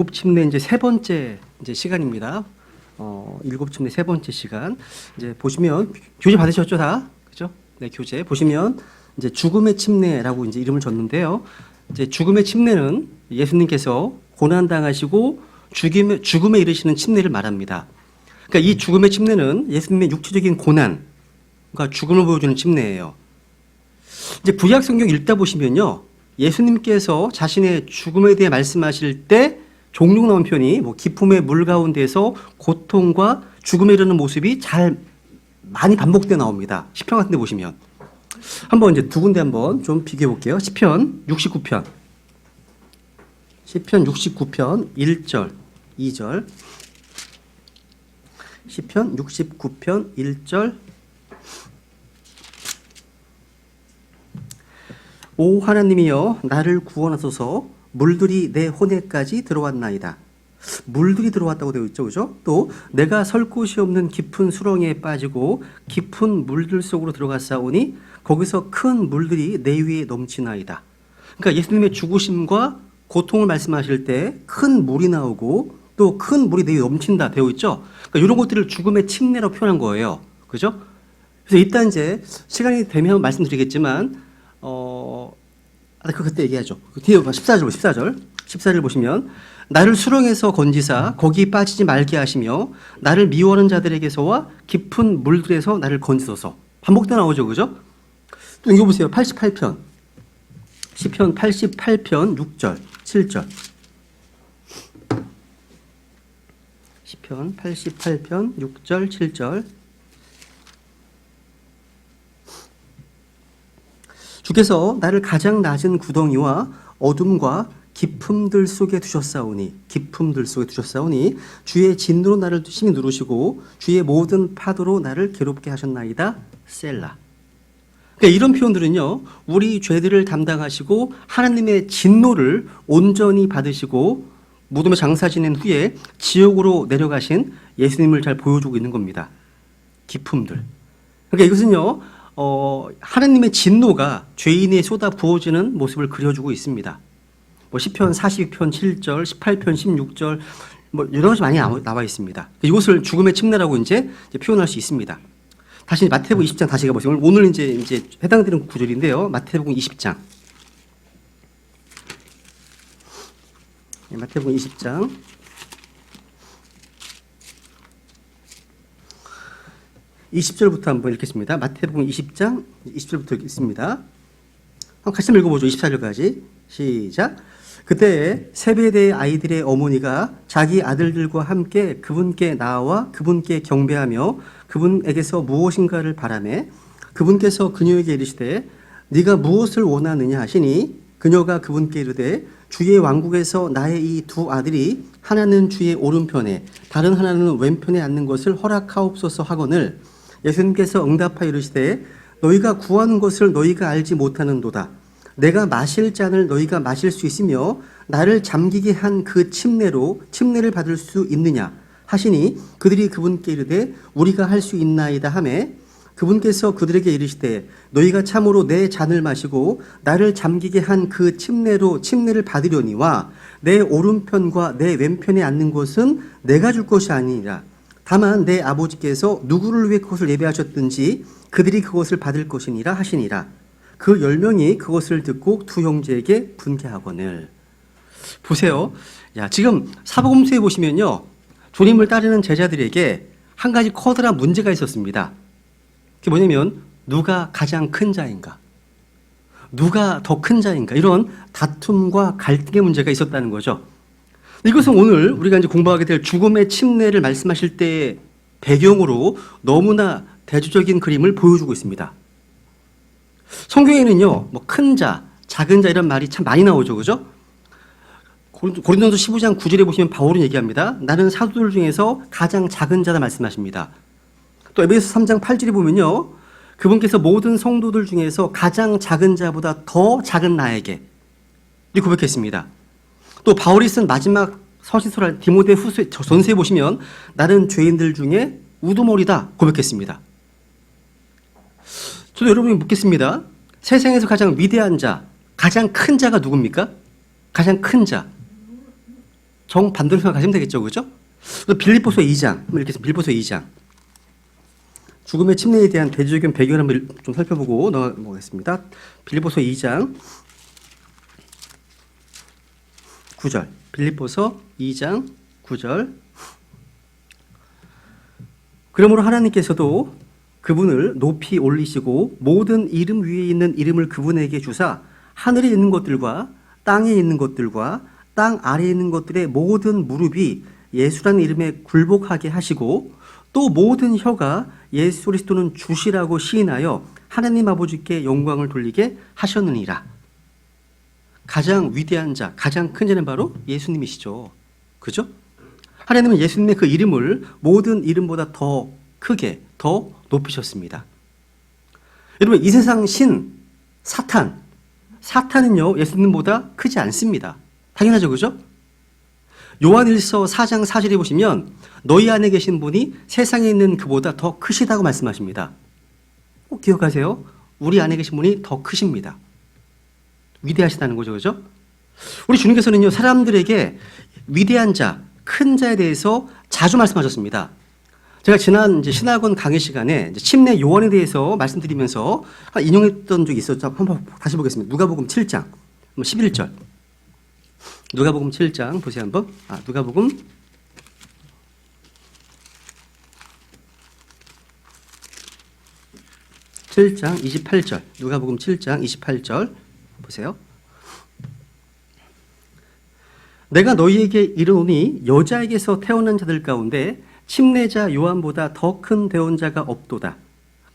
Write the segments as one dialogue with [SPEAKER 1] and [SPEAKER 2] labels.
[SPEAKER 1] 일곱 침례 이제 세 번째 이제 시간입니다. 일곱 침례 세 번째 시간. 이제 보시면 교재 받으셨죠 다, 그죠? 네, 교재 보시면 이제 죽음의 침례라고 이제 이름을 줬는데요. 이제 죽음의 침례는 예수님께서 고난 당하시고 죽음에 이르시는 침례를 말합니다. 그러니까 이 죽음의 침례는 예수님의 육체적인 고난과 죽음을 보여주는 침례예요. 이제 구약 성경 읽다 보시면요, 예수님께서 자신의 죽음에 대해 말씀하실 때 종종 나온 표현이 뭐 기품의 물 가운데서 고통과 죽음에 이르는 모습이 잘 많이 반복되어 나옵니다. 시편 같은 데 보시면 한번 이제 두 군데 한번 좀 비교해 볼게요. 시편 69편 1절 2절 시편 69편 1절 오 하나님이여 나를 구원하소서. 물들이 내 혼에까지 들어왔나이다. 물들이 들어왔다고 되어 있죠, 그죠? 또 내가 설 곳이 없는 깊은 수렁에 빠지고 깊은 물들 속으로 들어갔사오니 거기서 큰 물들이 내 위에 넘치나이다. 그러니까 예수님의 죽으심과 고통을 말씀하실 때 큰 물이 나오고 또 큰 물이 내 위에 넘친다 되어 있죠. 그러니까 이런 것들을 죽음의 침례라고 표현한 거예요, 그죠? 그래서 일단 이제 시간이 되면 말씀드리겠지만 그때 얘기하죠. 그 뒤에 14절 보시면 나를 수렁에서 건지사 거기 빠지지 말게 하시며 나를 미워하는 자들에게서와 깊은 물들에서 나를 건지소서. 반복돼 나오죠, 그죠? 또 이거 보세요. 88편 시편 88편 6절 7절 시편 88편 6절 7절 주께서 나를 가장 낮은 구덩이와 어둠과 깊음들 속에 두셨사오니 주의 진노로 나를 심히 누르시고 주의 모든 파도로 나를 괴롭게 하셨나이다. 셀라. 그러니까 이런 표현들은요, 우리 죄들을 담당하시고 하나님의 진노를 온전히 받으시고 무덤에 장사 지낸 후에 지옥으로 내려가신 예수님을 잘 보여주고 있는 겁니다. 기품들. 그러니까 이것은요, 하나님의 진노가 죄인에 쏟아 부어지는 모습을 그려주고 있습니다. 뭐 시편 42편 7절, 18편 16절 뭐 여러 가지 많이 나와 있습니다. 이것을 죽음의 침례라고 이제 표현할 수 있습니다. 다시 마태복음 20장 다시 가보세요. 오늘 이제 해당되는 구절인데요. 마태복음 20장. 마태복음 20장. 20절부터 한번 읽겠습니다. 마태복음 20장 20절부터 읽겠습니다. 한번 같이 읽어보죠. 24절까지. 시작. 그때 세베대의 아이들의 어머니가 자기 아들들과 함께 그분께 나와 그분께 경배하며 그분에게서 무엇인가를 바라매 그분께서 그녀에게 이르시되 네가 무엇을 원하느냐 하시니 그녀가 그분께 이르되 주의 왕국에서 나의 이 두 아들이 하나는 주의 오른편에 다른 하나는 왼편에 앉는 것을 허락하옵소서 하거늘 예수님께서 응답하여 이르시되 너희가 구하는 것을 너희가 알지 못하는도다. 내가 마실 잔을 너희가 마실 수 있으며 나를 잠기게 한 그 침례를 받을 수 있느냐 하시니 그들이 그분께 이르되 우리가 할 수 있나이다 하매 그분께서 그들에게 이르시되 너희가 참으로 내 잔을 마시고 나를 잠기게 한 그 침례를 받으려니와 내 오른편과 내 왼편에 앉는 것은 내가 줄 것이 아니니라. 다만 내 아버지께서 누구를 위해 그것을 예배하셨든지 그들이 그것을 받을 것이니라 하시니라. 그 10명이 그것을 듣고 두 형제에게 분개하거늘. 보세요. 지금 사복음서에 보시면요, 주님을 따르는 제자들에게 한 가지 커다란 문제가 있었습니다. 그게 뭐냐면 누가 가장 큰 자인가, 누가 더 큰 자인가, 이런 다툼과 갈등의 문제가 있었다는 거죠. 이것은 오늘 우리가 이제 공부하게 될 죽음의 침례를 말씀하실 때의 배경으로 너무나 대조적인 그림을 보여주고 있습니다. 성경에는요, 뭐 큰 자, 작은 자 이런 말이 참 많이 나오죠, 그죠? 고린도전서 15장 9절에 보시면 바울은 얘기합니다. 나는 사도들 중에서 가장 작은 자다 말씀하십니다. 또 에베소서 3장 8절에 보면요, 그분께서 모든 성도들 중에서 가장 작은 자보다 더 작은 나에게 이렇게 고백했습니다. 또 바울이 쓴 마지막 서신서라 디모데 후서 전서에 보시면 나는 죄인들 중에 우두머리다 고백했습니다. 저도 여러분이 묻겠습니다. 세상에서 가장 위대한 자, 가장 큰 자가 누굽니까? 가장 큰 자. 정반대로 생각하시면 되겠죠. 그죠? 빌립보서 2장, 이렇게 해서 빌립보서 2장. 죽음의 침례에 대한 대조견 배경을 한번 좀 살펴보고 넘어가겠습니다. 빌립보서 2장 9절. 빌립보서 2장 9절. 그러므로 하나님께서도 그분을 높이 올리시고 모든 이름 위에 있는 이름을 그분에게 주사 하늘에 있는 것들과 땅에 있는 것들과 땅 아래에 있는 것들의 모든 무릎이 예수라는 이름에 굴복하게 하시고 또 모든 혀가 예수 그리스도는 주시라고 시인하여 하나님 아버지께 영광을 돌리게 하셨느니라. 가장 위대한 자, 가장 큰 자는 바로 예수님이시죠. 그죠? 하나님은 예수님의 그 이름을 모든 이름보다 더 크게, 더 높이셨습니다. 여러분, 이 세상 신, 사탄은요, 예수님보다 크지 않습니다. 당연하죠, 그죠? 요한일서 4장 4절에 보시면 너희 안에 계신 분이 세상에 있는 그보다 더 크시다고 말씀하십니다. 꼭 기억하세요. 우리 안에 계신 분이 더 크십니다. 위대하시다는 거죠, 그죠? 우리 주님께서는요, 사람들에게 위대한 자, 큰 자에 대해서 자주 말씀하셨습니다. 제가 지난 신학원 강의 시간에 침례 요한에 대해서 말씀드리면서 인용했던 적이 있었죠. 한번 다시 보겠습니다. 누가복음 7장 11절. 누가복음 7장 보세요 한번. 누가복음 7장 28절. 누가복음 7장 28절 보세요. 내가 너희에게 이르노니 여자에게서 태어난 자들 가운데 침례자 요한보다 더 큰 대언자가 없도다.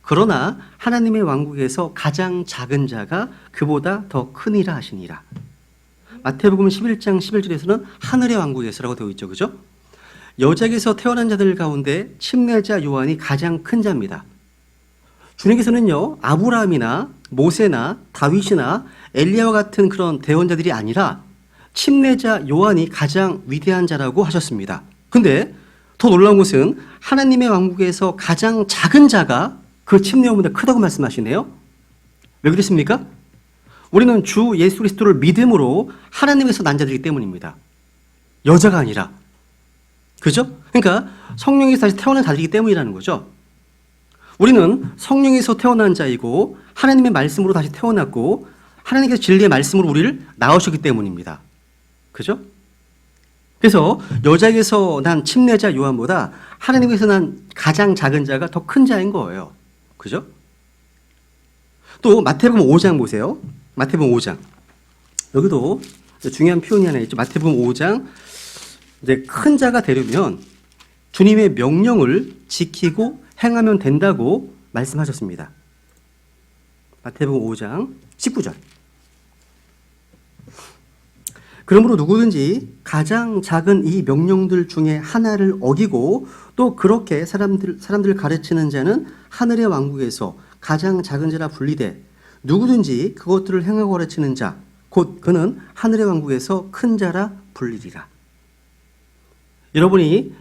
[SPEAKER 1] 그러나 하나님의 왕국에서 가장 작은 자가 그보다 더 크니라 하시니라. 마태복음 11장 11절에서는 하늘의 왕국에서라고 되어 있죠. 그죠? 여자에게서 태어난 자들 가운데 침례자 요한이 가장 큰 자입니다. 주님께서는요, 아브라함이나 모세나 다윗이나 엘리야와 같은 그런 대언자들이 아니라 침례자 요한이 가장 위대한 자라고 하셨습니다. 근데 더 놀라운 것은 하나님의 왕국에서 가장 작은 자가 그 침례 요한보다 크다고 말씀하시네요. 왜 그렇습니까? 우리는 주 예수 그리스도를 믿음으로 하나님에서 난 자들이기 때문입니다. 여자가 아니라. 그죠? 그러니까 성령에서 다시 태어난 자들이기 때문이라는 거죠. 우리는 성령에서 태어난 자이고 하나님의 말씀으로 다시 태어났고 하나님께서 진리의 말씀으로 우리를 낳으셨기 때문입니다. 그죠? 그래서 여자에게서 난 침례자 요한보다 하나님께서 난 가장 작은 자가 더 큰 자인 거예요. 그죠? 또 마태복음 5장 보세요. 마태복음 5장. 여기도 중요한 표현이 하나 있죠. 마태복음 5장. 이제 큰 자가 되려면 주님의 명령을 지키고 행하면 된다고 말씀하셨습니다. 마태복음 5장 19절. 그러므로 누구든지 가장 작은 이 명령들 중에 하나를 어기고 또 그렇게 사람들을 가르치는 자는 하늘의 왕국에서 가장 작은 자라 분리되 누구든지 그것들을 행하고 가르치는 자 곧 그는 하늘의 왕국에서 큰 자라 불리리라. 여러분이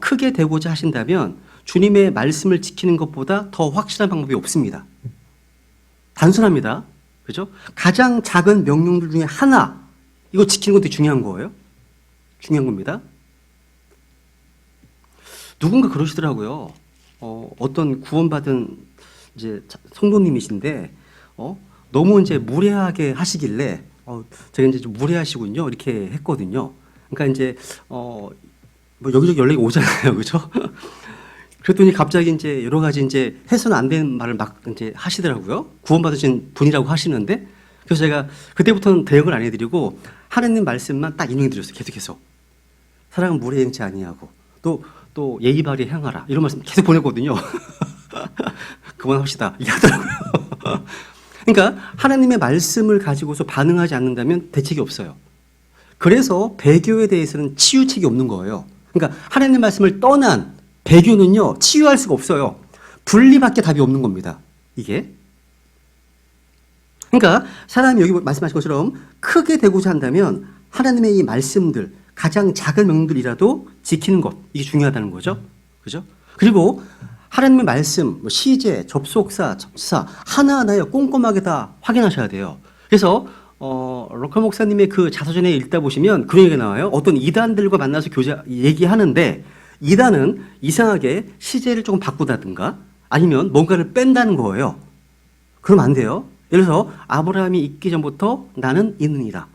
[SPEAKER 1] 크게 되고자 하신다면 주님의 말씀을 지키는 것보다 더 확실한 방법이 없습니다. 단순합니다. 그죠? 가장 작은 명령들 중에 하나, 이거 지키는 것도 중요한 거예요. 중요한 겁니다. 누군가 그러시더라고요. 어떤 구원받은 이제 성도님이신데, 너무 이제 무례하게 하시길래, 제가 이제 좀 무례하시군요. 이렇게 했거든요. 그러니까 이제, 뭐 여기저기 연락이 오잖아요. 그죠? 그랬더니 갑자기 이제 여러 가지 이제 해서는 안 되는 말을 막 이제 하시더라고요. 구원받으신 분이라고 하시는데, 그래서 제가 그때부터는 대응을 안 해드리고 하나님 말씀만 딱 인용해드렸어요. 계속해서. 사랑은 무례 행치 아니하고 또 예의 바르게 행하라. 이런 말씀 계속 보냈거든요. 그만합시다. 이게 하더라고요. 그러니까 하나님의 말씀을 가지고서 반응하지 않는다면 대책이 없어요. 그래서 배교에 대해서는 치유책이 없는 거예요. 그러니까 하나님의 말씀을 떠난 배교는요, 치유할 수가 없어요. 분리밖에 답이 없는 겁니다. 이게. 그러니까 사람이 여기 말씀하신 것처럼 크게 되고자 한다면 하나님의 이 말씀들, 가장 작은 명령들이라도 지키는 것, 이게 중요하다는 거죠. 그죠? 그리고 하나님의 말씀, 시제, 접속사, 접사 하나하나에 꼼꼼하게 다 확인하셔야 돼요. 그래서 로컬 목사님의 그 자서전에 읽다 보시면 그런 얘기가 나와요. 어떤 이단들과 만나서 얘기하는데 이단은 이상하게 시제를 조금 바꾸다든가 아니면 뭔가를 뺀다는 거예요. 그러면 안 돼요. 예를 들어서 아브라함이 있기 전부터 나는 있느니라.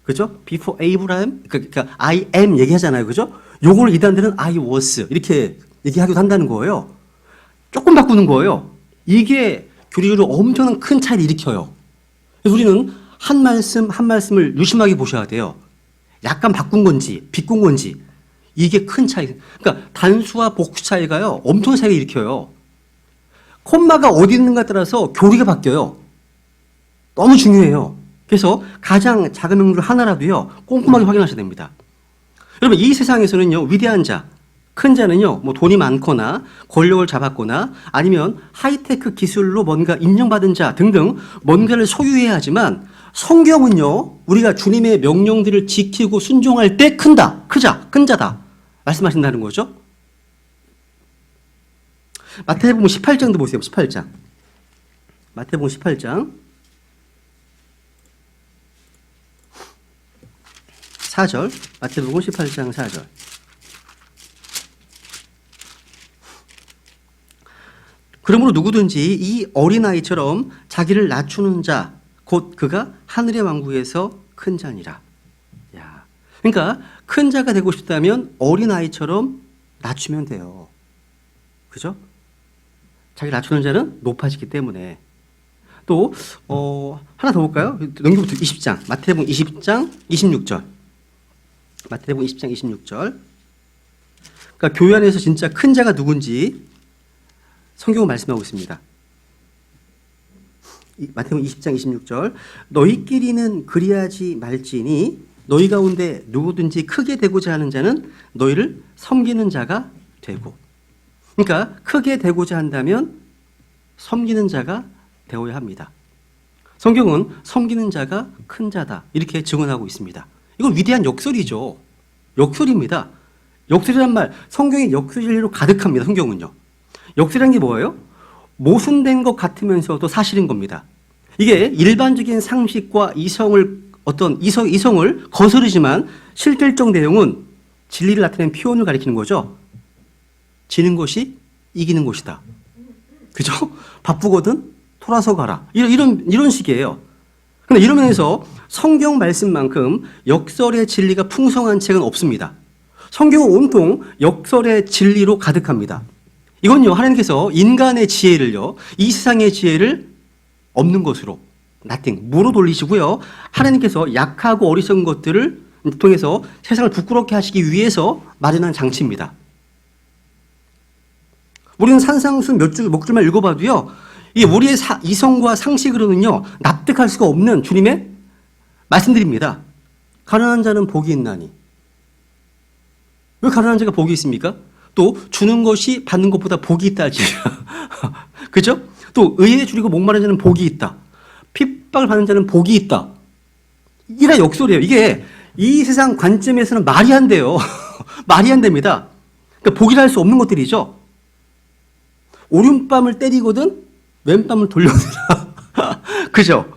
[SPEAKER 1] 그죠? Before Abraham, 그러니까 I am 얘기하잖아요. 그죠? 요걸 이단들은 I was 이렇게 얘기하기도 한다는 거예요. 조금 바꾸는 거예요. 이게 교리적으로 엄청난 큰 차이를 일으켜요. 그래서 우리는 한 말씀 한 말씀을 유심하게 보셔야 돼요. 약간 바꾼 건지 비꾼 건지 이게 큰 차이. 그러니까 단수와 복수 차이가요 엄청난 차이를 일으켜요. 콤마가 어디 있는가에 따라서 교리가 바뀌어요. 너무 중요해요. 그래서 가장 작은 명령 하나라도요 꼼꼼하게 확인하셔야 됩니다. 여러분 이 세상에서는요 위대한 자, 큰 자는요 뭐 돈이 많거나 권력을 잡았거나 아니면 하이테크 기술로 뭔가 인정받은 자 등등 뭔가를 소유해야 하지만 성경은요 우리가 주님의 명령들을 지키고 순종할 때 큰다, 크자, 큰 자다 말씀하신다는 거죠. 마태복음 18장도 보세요. 18장. 마태복음 18장 4절. 마태복음 18장 4절. 그러므로 누구든지 이 어린아이처럼 자기를 낮추는 자, 곧 그가 하늘의 왕국에서 큰 자니라. 야, 그러니까 큰 자가 되고 싶다면 어린아이처럼 낮추면 돼요. 그죠? 자기를 낮추는 자는 높아지기 때문에. 또 하나 더 볼까요? 넘겨부터 20장. 마태복음 20장 26절. 마태복음 20장 26절. 그러니까 교회 안에서 진짜 큰 자가 누군지 성경은 말씀하고 있습니다. 마태복음 20장 26절. 너희끼리는 그리하지 말지니 너희 가운데 누구든지 크게 되고자 하는 자는 너희를 섬기는 자가 되고. 그러니까 크게 되고자 한다면 섬기는 자가 되어야 합니다. 성경은 섬기는 자가 큰 자다 이렇게 증언하고 있습니다. 이건 위대한 역설이죠. 역설입니다. 역설이란 말, 성경이 역설로 가득합니다. 성경은요. 역설이란 게 뭐예요? 모순된 것 같으면서도 사실인 겁니다. 이게 일반적인 상식과 이성을 거스르지만 실질적 내용은 진리를 나타내는 표현을 가리키는 거죠. 지는 것이 이기는 것이다. 그죠? 바쁘거든 돌아서 가라. 이런 식이에요. 그런데 이런 면에서 성경 말씀만큼 역설의 진리가 풍성한 책은 없습니다. 성경은 온통 역설의 진리로 가득합니다. 이건요, 하나님께서 인간의 지혜를요, 이 세상의 지혜를 없는 것으로, nothing, 무로 돌리시고요, 하나님께서 약하고 어리석은 것들을 통해서 세상을 부끄럽게 하시기 위해서 마련한 장치입니다. 우리는 산상순 몇 줄만 읽어봐도요, 이게 우리의 이성과 상식으로는요, 납득할 수가 없는 주님의 말씀드립니다. 가난한 자는 복이 있나니. 왜 가난한 자가 복이 있습니까? 또 주는 것이 받는 것보다 복이 있다 하지. 그죠? 또 의에 줄이고 목마른 자는 복이 있다. 핍박을 받는 자는 복이 있다. 이라 역설이에요. 이게 이 세상 관점에서는 말이 안 돼요. 말이 안 됩니다. 그러니까 복이라 할 수 없는 것들이죠. 오른밤을 때리거든 왼밤을 돌려주라. 그죠?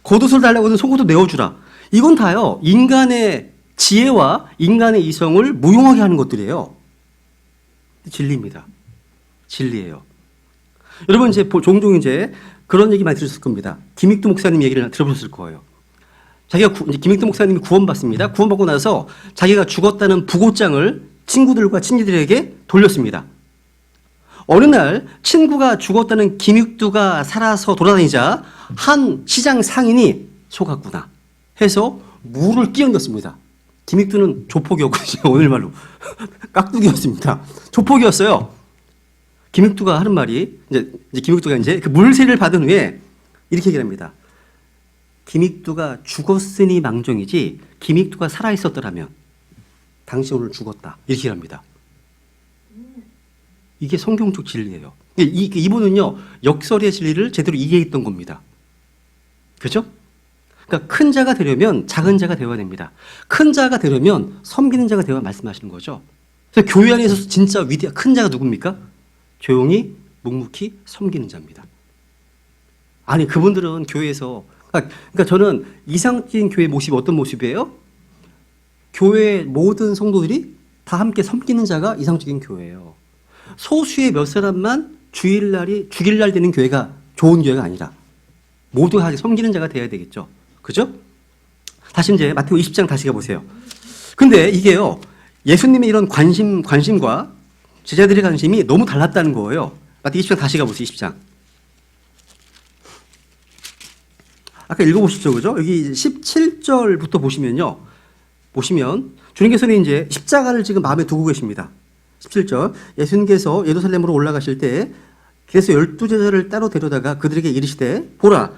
[SPEAKER 1] 겉옷을 달라고는 속옷도 내어주라. 이건 다요. 인간의 지혜와 인간의 이성을 무용하게 하는 것들이에요. 진리입니다. 진리예요. 여러분 종종 그런 얘기 많이 들으셨을 겁니다. 김익두 목사님 얘기를 들어보셨을 거예요. 김익두 목사님이 구원받습니다. 구원받고 나서 자기가 죽었다는 부고장을 친구들과 친지들에게 돌렸습니다. 어느 날 친구가 죽었다는 김익두가 살아서 돌아다니자 한 시장 상인이 속았구나 해서 무를 끼얹었습니다. 김익두는 조폭이었거든요. 오늘 말로 깍두기였습니다. 조폭이었어요. 김익두가 하는 말이 이제 김익두가 그 물세를 받은 후에 이렇게 얘기합니다. 김익두가 죽었으니 망정이지 김익두가 살아 있었더라면 당신 오늘 죽었다 이렇게 합니다. 이게 성경적 진리예요. 이분은요 역설의 진리를 제대로 이해했던 겁니다. 그죠? 그러니까 큰 자가 되려면 작은 자가 되어야 됩니다. 큰 자가 되려면 섬기는 자가 되어야 말씀하시는 거죠. 그래서 교회 안에서 진짜 위대한 큰 자가 누굽니까? 조용히 묵묵히 섬기는 자입니다. 아니 그분들은 교회에서 그러니까 저는 이상적인 교회 모습이 어떤 모습이에요? 교회 모든 성도들이 다 함께 섬기는 자가 이상적인 교회예요. 소수의 몇 사람만 주일날이 주일날 되는 교회가 좋은 교회가 아니라 모두가 다 섬기는 자가 돼야 되겠죠. 그죠? 다시 이제 마태복음 20장 다시 가보세요. 근데 이게요, 예수님의 이런 관심과 제자들의 관심이 너무 달랐다는 거예요. 마태복음 20장 다시 가보세요. 20장. 아까 읽어보시죠. 그죠? 여기 17절부터 보시면 주님께서는 이제 십자가를 지금 마음에 두고 계십니다. 17절. 예수님께서 예루살렘으로 올라가실 때 그래서 12제자를 따로 데려다가 그들에게 이르시되 보라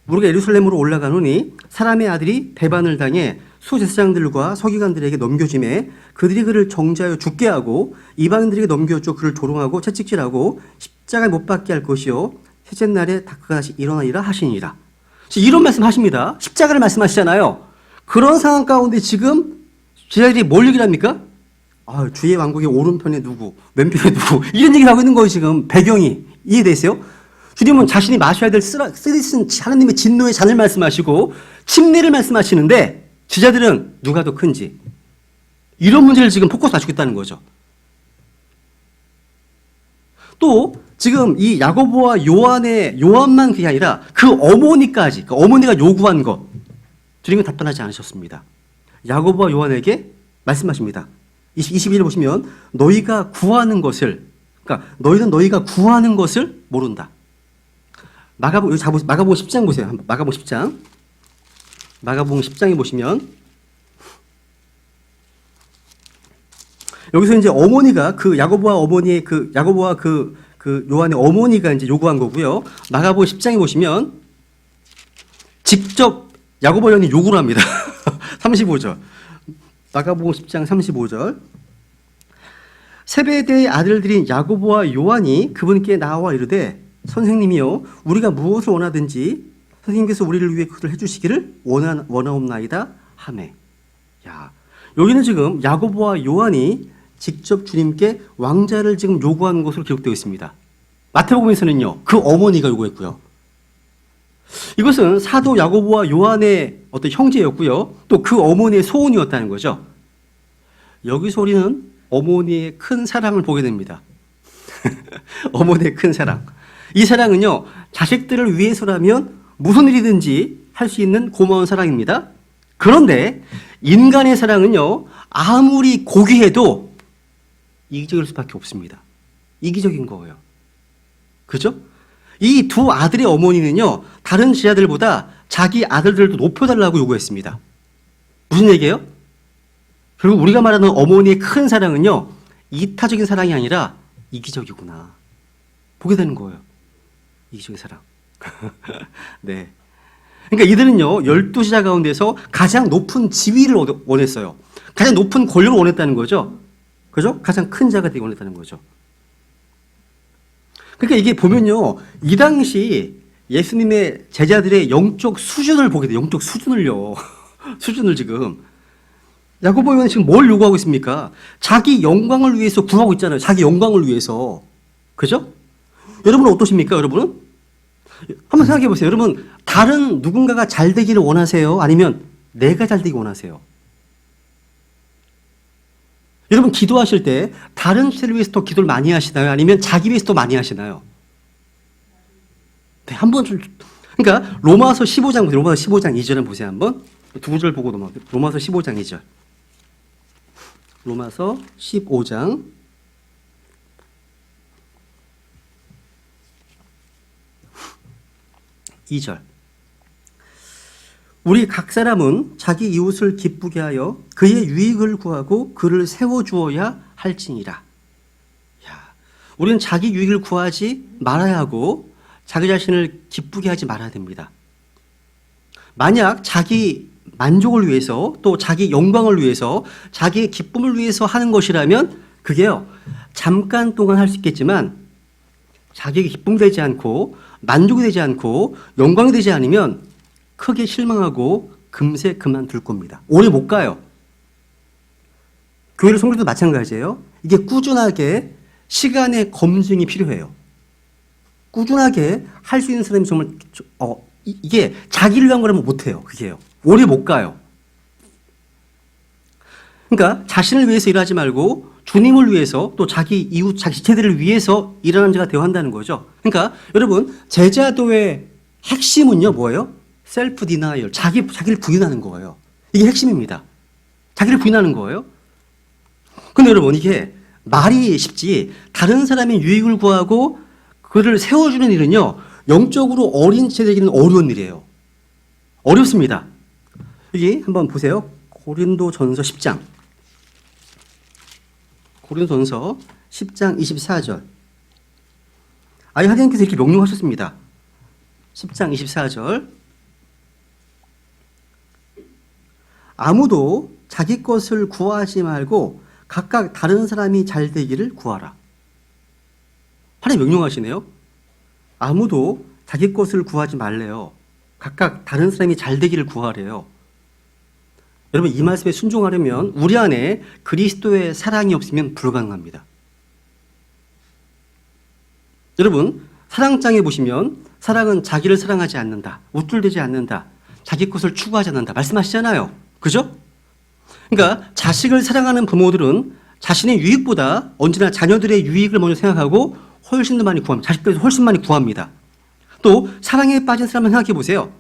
[SPEAKER 1] 우리가 예루살렘으로 올라가노니 사람의 아들이 배반을 당해 수제사장들과 서기관들에게 넘겨짐에 그들이 그를 정죄하여 죽게 하고 이방인들에게 넘겨줘 그를 조롱하고 채찍질하고 십자가에 못 박게 할 것이요 셋째 날에 그가 다시 일어나리라 하시니라. 이런 말씀 하십니다. 십자가를 말씀하시잖아요. 그런 상황 가운데 지금 제자들이 뭘 얘기를 합니까? 주의 왕국의 오른편에 누구, 왼편에 누구 이런 얘기를 하고 있는 거예요. 지금 배경이 이해되세요? 주님은 자신이 마셔야 될 쓰리쓴 하나님의 진노의 잔을 말씀하시고 침례를 말씀하시는데 제자들은 누가 더 큰지 이런 문제를 지금 포커스 맞추고 있다는 거죠. 또 지금 이 야고보와 요한만 그게 아니라 그 어머니까지 그 어머니가 요구한 것 주님은 답변하지 않으셨습니다. 야고보와 요한에게 말씀하십니다. 21절 보시면 너희가 구하는 것을 그러니까 너희는 너희가 구하는 것을 모른다. 마가복음 10장 보세요. 마가복음 10장. 마가복음 10장에 보시면 여기서 이제 어머니가 그 야고보와 그 요한의 어머니가 이제 요구한 거고요. 마가복음 10장에 보시면 직접 야고보 요한이 요구를 합니다. 35절. 마가복음 10장 35절. 세베대의 아들들인 야고보와 요한이 그분께 나와 이르되 선생님이요 우리가 무엇을 원하든지 선생님께서 우리를 위해 그것을 해주시기를 원하옵나이다 하매. 야, 여기는 지금 야고보와 요한이 직접 주님께 왕자를 지금 요구하는 것으로 기록되어 있습니다. 마태복음에서는요 그 어머니가 요구했고요. 이것은 사도 야고보와 요한의 어떤 형제였고요. 또 그 어머니의 소원이었다는 거죠. 여기서 우리는 어머니의 큰 사랑을 보게 됩니다. 어머니의 큰 사랑. 이 사랑은요 자식들을 위해서라면 무슨 일이든지 할 수 있는 고마운 사랑입니다. 그런데 인간의 사랑은요 아무리 고귀해도 이기적일 수밖에 없습니다. 이기적인 거예요. 그죠? 이 두 아들의 어머니는요 다른 제자들보다 자기 아들들도 높여달라고 요구했습니다. 무슨 얘기예요? 결국 우리가 말하는 어머니의 큰 사랑은요 이타적인 사랑이 아니라 이기적이구나 보게 되는 거예요. 이기적인 사랑. 네. 그러니까 이들은요 12제자 가운데서 가장 높은 지위를 원했어요. 가장 높은 권력을 원했다는 거죠. 그죠? 가장 큰 자가 되기 원했다는 거죠. 그러니까 이게 보면요 이 당시 예수님의 제자들의 영적 수준을 보게 돼요. 영적 수준을요. 수준을 지금 야고보 요한이 지금 뭘 요구하고 있습니까? 자기 영광을 위해서 구하고 있잖아요. 자기 영광을 위해서. 그죠? 여러분은 어떠십니까? 여러분은? 한번 생각해 보세요. 여러분 다른 누군가가 잘 되기를 원하세요? 아니면 내가 잘 되기 원하세요? 여러분 기도하실 때 다른 시대를 위해서 더 기도를 많이 하시나요? 아니면 자기 위해서 더 많이 하시나요? 네, 한번 좀 그러니까 로마서 15장 보세요. 로마서 15장 2절을 보세요. 한번 두 구절 보고 넘어가요. 로마서 15장 2절. 로마서 15장 2절. 우리 각 사람은 자기 이웃을 기쁘게 하여 그의 유익을 구하고 그를 세워주어야 할지니라. 야, 우리는 자기 유익을 구하지 말아야 하고 자기 자신을 기쁘게 하지 말아야 됩니다. 만약 자기 만족을 위해서 또 자기 영광을 위해서 자기의 기쁨을 위해서 하는 것이라면 그게요 잠깐 동안 할 수 있겠지만 자기에게 기쁨이 되지 않고 만족이 되지 않고 영광이 되지 않으면 크게 실망하고 금세 그만둘 겁니다. 오래 못 가요. 교회를 섬길 때도 마찬가지예요. 이게 꾸준하게 시간의 검증이 필요해요. 꾸준하게 할 수 있는 사람이 정말 이게 자기를 위한 거라면 못해요. 그게요. 오래 못 가요. 그러니까 자신을 위해서 일하지 말고 주님을 위해서 또 자기 이웃, 자기 지체들을 위해서 일하는 자가 되어야 한다는 거죠. 그러니까 여러분 제자도의 핵심은요 뭐예요? 셀프 디나이얼, 자기를 부인하는 거예요. 이게 핵심입니다. 자기를 부인하는 거예요. 근데 여러분 이게 말이 쉽지 다른 사람의 유익을 구하고 그를 세워주는 일은요 영적으로 어린 지체들에게는 어려운 일이에요. 어렵습니다. 여기 한번 보세요. 고린도전서 10장. 고린도전서 10장 24절. 아예 하나님께서 이렇게 명령하셨습니다. 10장 24절. 아무도 자기 것을 구하지 말고 각각 다른 사람이 잘 되기를 구하라. 하나님 명령하시네요. 아무도 자기 것을 구하지 말래요. 각각 다른 사람이 잘 되기를 구하래요. 여러분 이 말씀에 순종하려면 우리 안에 그리스도의 사랑이 없으면 불가능합니다. 여러분 사랑장에 보시면 사랑은 자기를 사랑하지 않는다. 우쭐대지 않는다. 자기 것을 추구하지 않는다. 말씀하시잖아요. 그죠? 그러니까 자식을 사랑하는 부모들은 자신의 유익보다 언제나 자녀들의 유익을 먼저 생각하고 훨씬 더 많이 구합니다. 자식들에서 훨씬 많이 구합니다. 또 사랑에 빠진 사람을 생각해 보세요.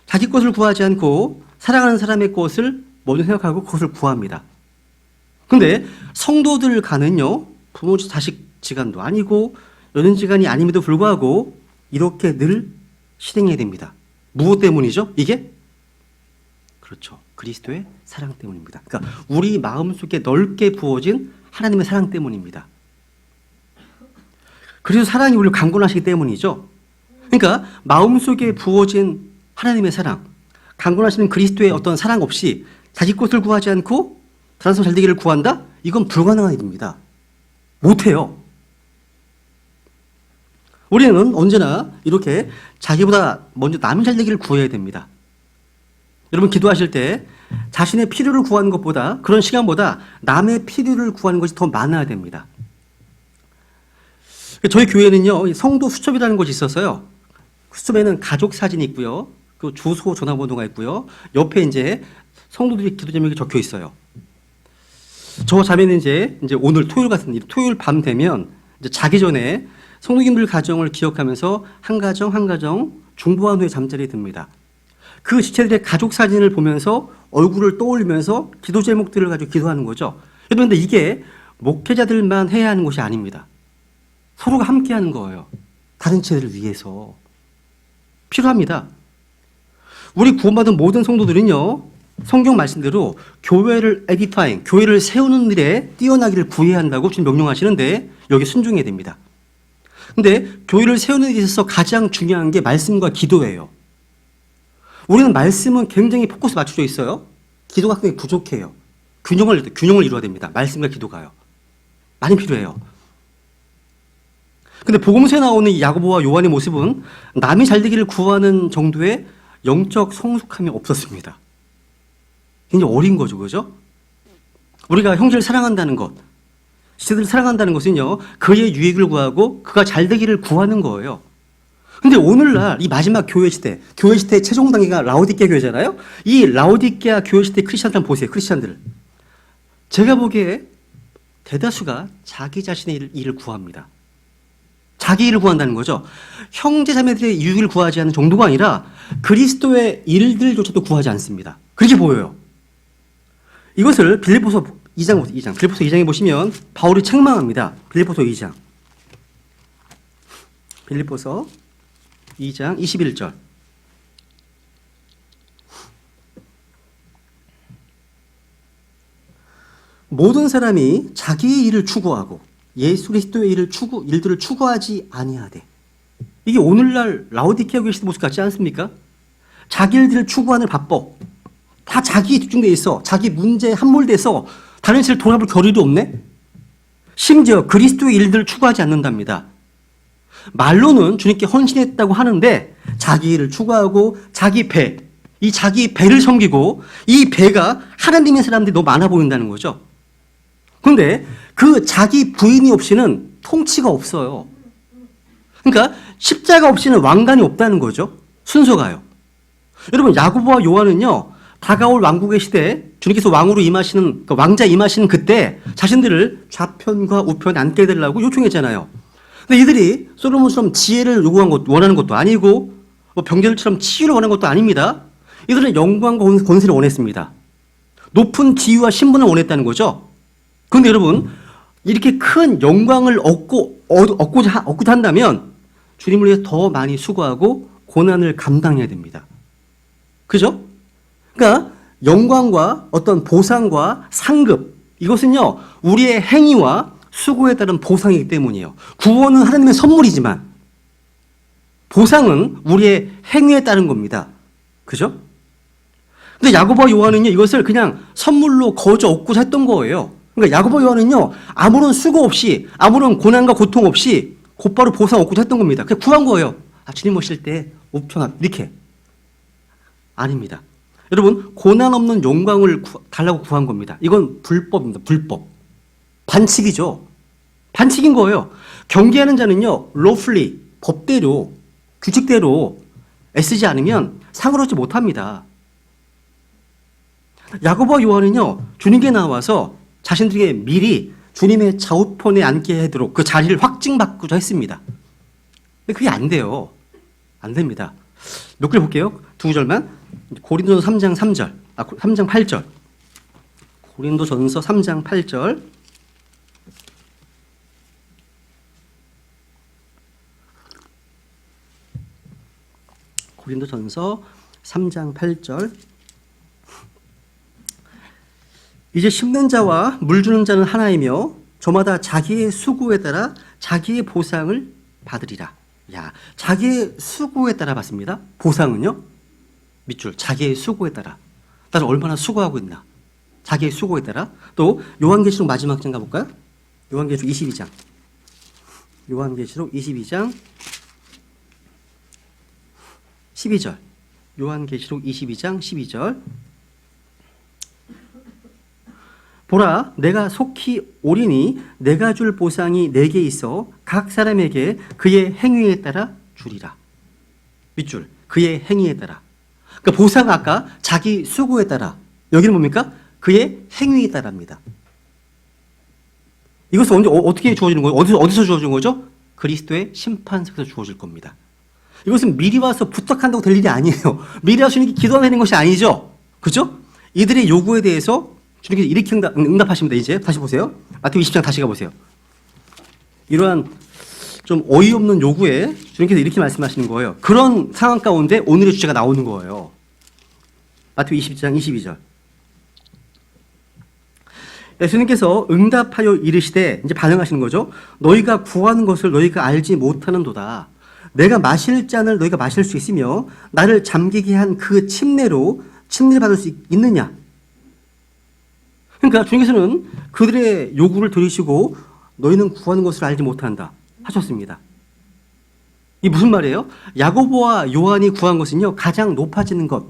[SPEAKER 1] 자기 것을 구하지 않고 사랑하는 사람의 것을 먼저 생각하고 그것을 구합니다. 그런데 성도들 간은요. 부모 자식 지간도 아니고 연인지간이 아님에도 불구하고 이렇게 늘 실행해야 됩니다. 무엇 때문이죠? 이게? 그렇죠. 그리스도의 사랑 때문입니다. 그러니까 우리 마음속에 넓게 부어진 하나님의 사랑 때문입니다. 그래서 사랑이 우리를 강권하시기 때문이죠. 그러니까 마음속에 부어진 하나님의 사랑, 강권하시는 그리스도의 어떤 사랑 없이 자기 것을 구하지 않고 다른 사람 잘 되기를 구한다? 이건 불가능한 일입니다. 못해요. 우리는 언제나 이렇게 자기보다 먼저 남이 잘 되기를 구해야 됩니다. 여러분 기도하실 때 자신의 필요를 구하는 것보다 그런 시간보다 남의 필요를 구하는 것이 더 많아야 됩니다. 저희 교회는요 성도 수첩이라는 곳이 있어서요. 수첩에는 가족 사진이 있고요. 그 주소 전화번호가 있고요. 옆에 이제 성도들의 기도 제목이 적혀 있어요. 저 자매는 이제 오늘 토요일 같은 일, 토요일 밤 되면 이제 자기 전에 성도님들 가정을 기억하면서 한 가정 한 가정 중보한 후에 잠자리에 듭니다. 그 지체들의 가족 사진을 보면서 얼굴을 떠올리면서 기도 제목들을 가지고 기도하는 거죠. 그런데 이게 목회자들만 해야 하는 것이 아닙니다. 서로가 함께 하는 거예요. 다른 지체들을 위해서. 필요합니다. 우리 구원받은 모든 성도들은요. 성경 말씀대로 교회를 에디파잉, 교회를 세우는 일에 뛰어나기를 구해야 한다고 주님 명령하시는데 여기 순종해야 됩니다. 근데 교회를 세우는 데 있어서 가장 중요한 게 말씀과 기도예요. 우리는 말씀은 굉장히 포커스 맞춰져 있어요. 기도가 굉장히 부족해요. 균형을 이루어야 됩니다. 말씀과 기도가요. 많이 필요해요. 근데 복음서에 나오는 이 야고보와 요한의 모습은 남이 잘 되기를 구하는 정도의 영적 성숙함이 없었습니다. 굉장히 어린 거죠. 그죠? 우리가 형제를 사랑한다는 것, 지체들을 사랑한다는 것은요. 그의 유익을 구하고 그가 잘 되기를 구하는 거예요. 근데 오늘날 이 마지막 교회 시대의 최종 단계가 라오디게아 교회잖아요. 이 라오디게아 교회 시대 크리스천들 한번 보세요. 크리스천들. 제가 보기에 대다수가 자기 자신의 일을 구합니다. 자기 일을 구한다는 거죠. 형제 자매들의 유익을 구하지 않는 정도가 아니라 그리스도의 일들조차도 구하지 않습니다. 그렇게 보여요. 이것을 빌립보서 2장에 보시면 바울이 책망합니다. 빌립보서 2장. 빌립보서 2장 21절. 모든 사람이 자기의 일을 추구하고 예수 그리스도의 일들을 추구하지 아니하되. 이게 오늘날 라오디게아 교회 모습 같지 않습니까? 자기 일들을 추구하는 바빠. 다 자기에 집중돼 있어. 자기 문제에 함몰돼서 다른 것을 돌아볼 겨를도 없네. 심지어 그리스도의 일들을 추구하지 않는답니다. 말로는 주님께 헌신했다고 하는데 자기 일을 추구하고 자기 배, 이 자기 배를 섬기고 이 배가 하나님의 사람들이 너무 많아 보인다는 거죠. 그런데 그 자기 부인이 없이는 통치가 없어요. 그러니까 십자가 없이는 왕관이 없다는 거죠. 순서가요. 여러분, 야고보와 요한은요, 다가올 왕국의 시대에 주님께서 왕으로 임하시는, 왕자 임하시는 그때 자신들을 좌편과 우편에 앉게 해달라고 요청했잖아요. 근데 이들이 솔로몬처럼 지혜를 요구한 것, 원하는 것도 아니고, 병들처럼 치유를 원하는 것도 아닙니다. 이들은 영광과 권세를 원했습니다. 높은 지위와 신분을 원했다는 거죠. 그런데 여러분, 이렇게 큰 영광을 얻고자 한다면 주님을 위해서 더 많이 수고하고 고난을 감당해야 됩니다. 그죠? 그러니까 영광과 어떤 보상과 상급, 이것은요, 우리의 행위와 수고에 따른 보상이기 때문이에요. 구원은 하나님의 선물이지만 보상은 우리의 행위에 따른 겁니다. 그죠? 근데 야고보와 요한은요, 이것을 그냥 선물로 거저 얻고자 했던 거예요. 그러니까 야고보와 요한은요, 아무런 수고 없이, 아무런 고난과 고통 없이 곧바로 보상 얻고자 했던 겁니다. 그냥 구한 거예요. 주님 오실 때 우편함, 이렇게. 아닙니다. 여러분, 고난 없는 영광을 달라고 구한 겁니다. 이건 불법입니다. 불법. 반칙이죠. 반칙인 거예요. 경계하는 자는요, lawfully, 법대로, 규칙대로 애쓰지 않으면 상을 얻지 못합니다. 야고보와 요한은요, 주님께 나와서 자신들에게 미리 주님의 좌우편에 앉게 하도록 그 자리를 확증받고자 했습니다. 근데 그게 안 돼요. 안 됩니다. 몇 글 볼게요. 두 구절만. 고린도전서 3장 3절, 3장 8절. 고린도전서 3장 8절. 고린도전서 3장 8절. 이제 심는 자와 물 주는 자는 하나이며 저마다 자기의 수고에 따라 자기의 보상을 받으리라. 야, 자기의 수고에 따라 받습니다. 보상은요? 밑줄, 자기의 수고에 따라. 나는 얼마나 수고하고 있나. 자기의 수고에 따라. 또 요한계시록 마지막 장 가볼까요? 요한계시록 22장. 요한계시록 22장 12절. 요한계시록 22장 12절. 보라, 내가 속히 오리니 내가 줄 보상이 내게 있어 각 사람에게 그의 행위에 따라 주리라. 밑줄, 그의 행위에 따라. 그러니까 보상 아까 자기 수고에 따라. 여기는 뭡니까? 그의 행위에 따라입니다. 이것은 어떻게 주어지는 거예요? 어디서 주어지는 거죠? 그리스도의 심판석에서 주어질 겁니다. 이것은 미리 와서 부탁한다고 될 일이 아니에요. 미리 와서 이렇게 기도하는 것이 아니죠. 그죠? 이들의 요구에 대해서 주님께서 이렇게 응답하십니다. 이제 다시 보세요. 마태복음 20장 다시 가보세요. 이러한 좀 어이없는 요구에 주님께서 이렇게 말씀하시는 거예요. 그런 상황 가운데 오늘의 주제가 나오는 거예요. 마태복음 20장 22절. 예수님께서 응답하여 이르시되, 이제 반응하시는 거죠. 너희가 구하는 것을 너희가 알지 못하는도다. 내가 마실 잔을 너희가 마실 수 있으며 나를 잠기게 한 그 침례로 침례를 받을 수 있느냐. 그러니까 주님께서는 그들의 요구를 들으시고 너희는 구하는 것을 알지 못한다 하셨습니다. 이게 무슨 말이에요? 야고보와 요한이 구한 것은요, 가장 높아지는 것,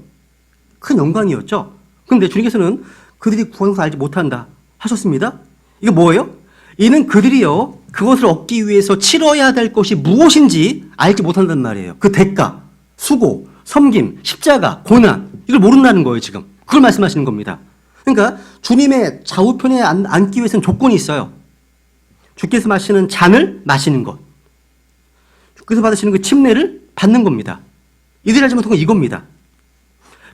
[SPEAKER 1] 큰 영광이었죠. 그런데 주님께서는 그들이 구하는 것을 알지 못한다 하셨습니다. 이게 뭐예요? 이는 그들이요, 그것을 얻기 위해서 치러야 될 것이 무엇인지 알지 못한단 말이에요. 그 대가, 수고, 섬김, 십자가, 고난, 이걸 모른다는 거예요, 지금. 그걸 말씀하시는 겁니다. 그러니까 주님의 좌우편에 앉기 위해서는 조건이 있어요. 주께서 마시는 잔을 마시는 것. 주께서 받으시는 그 침례를 받는 겁니다. 이들이 알지 못한 건 이겁니다.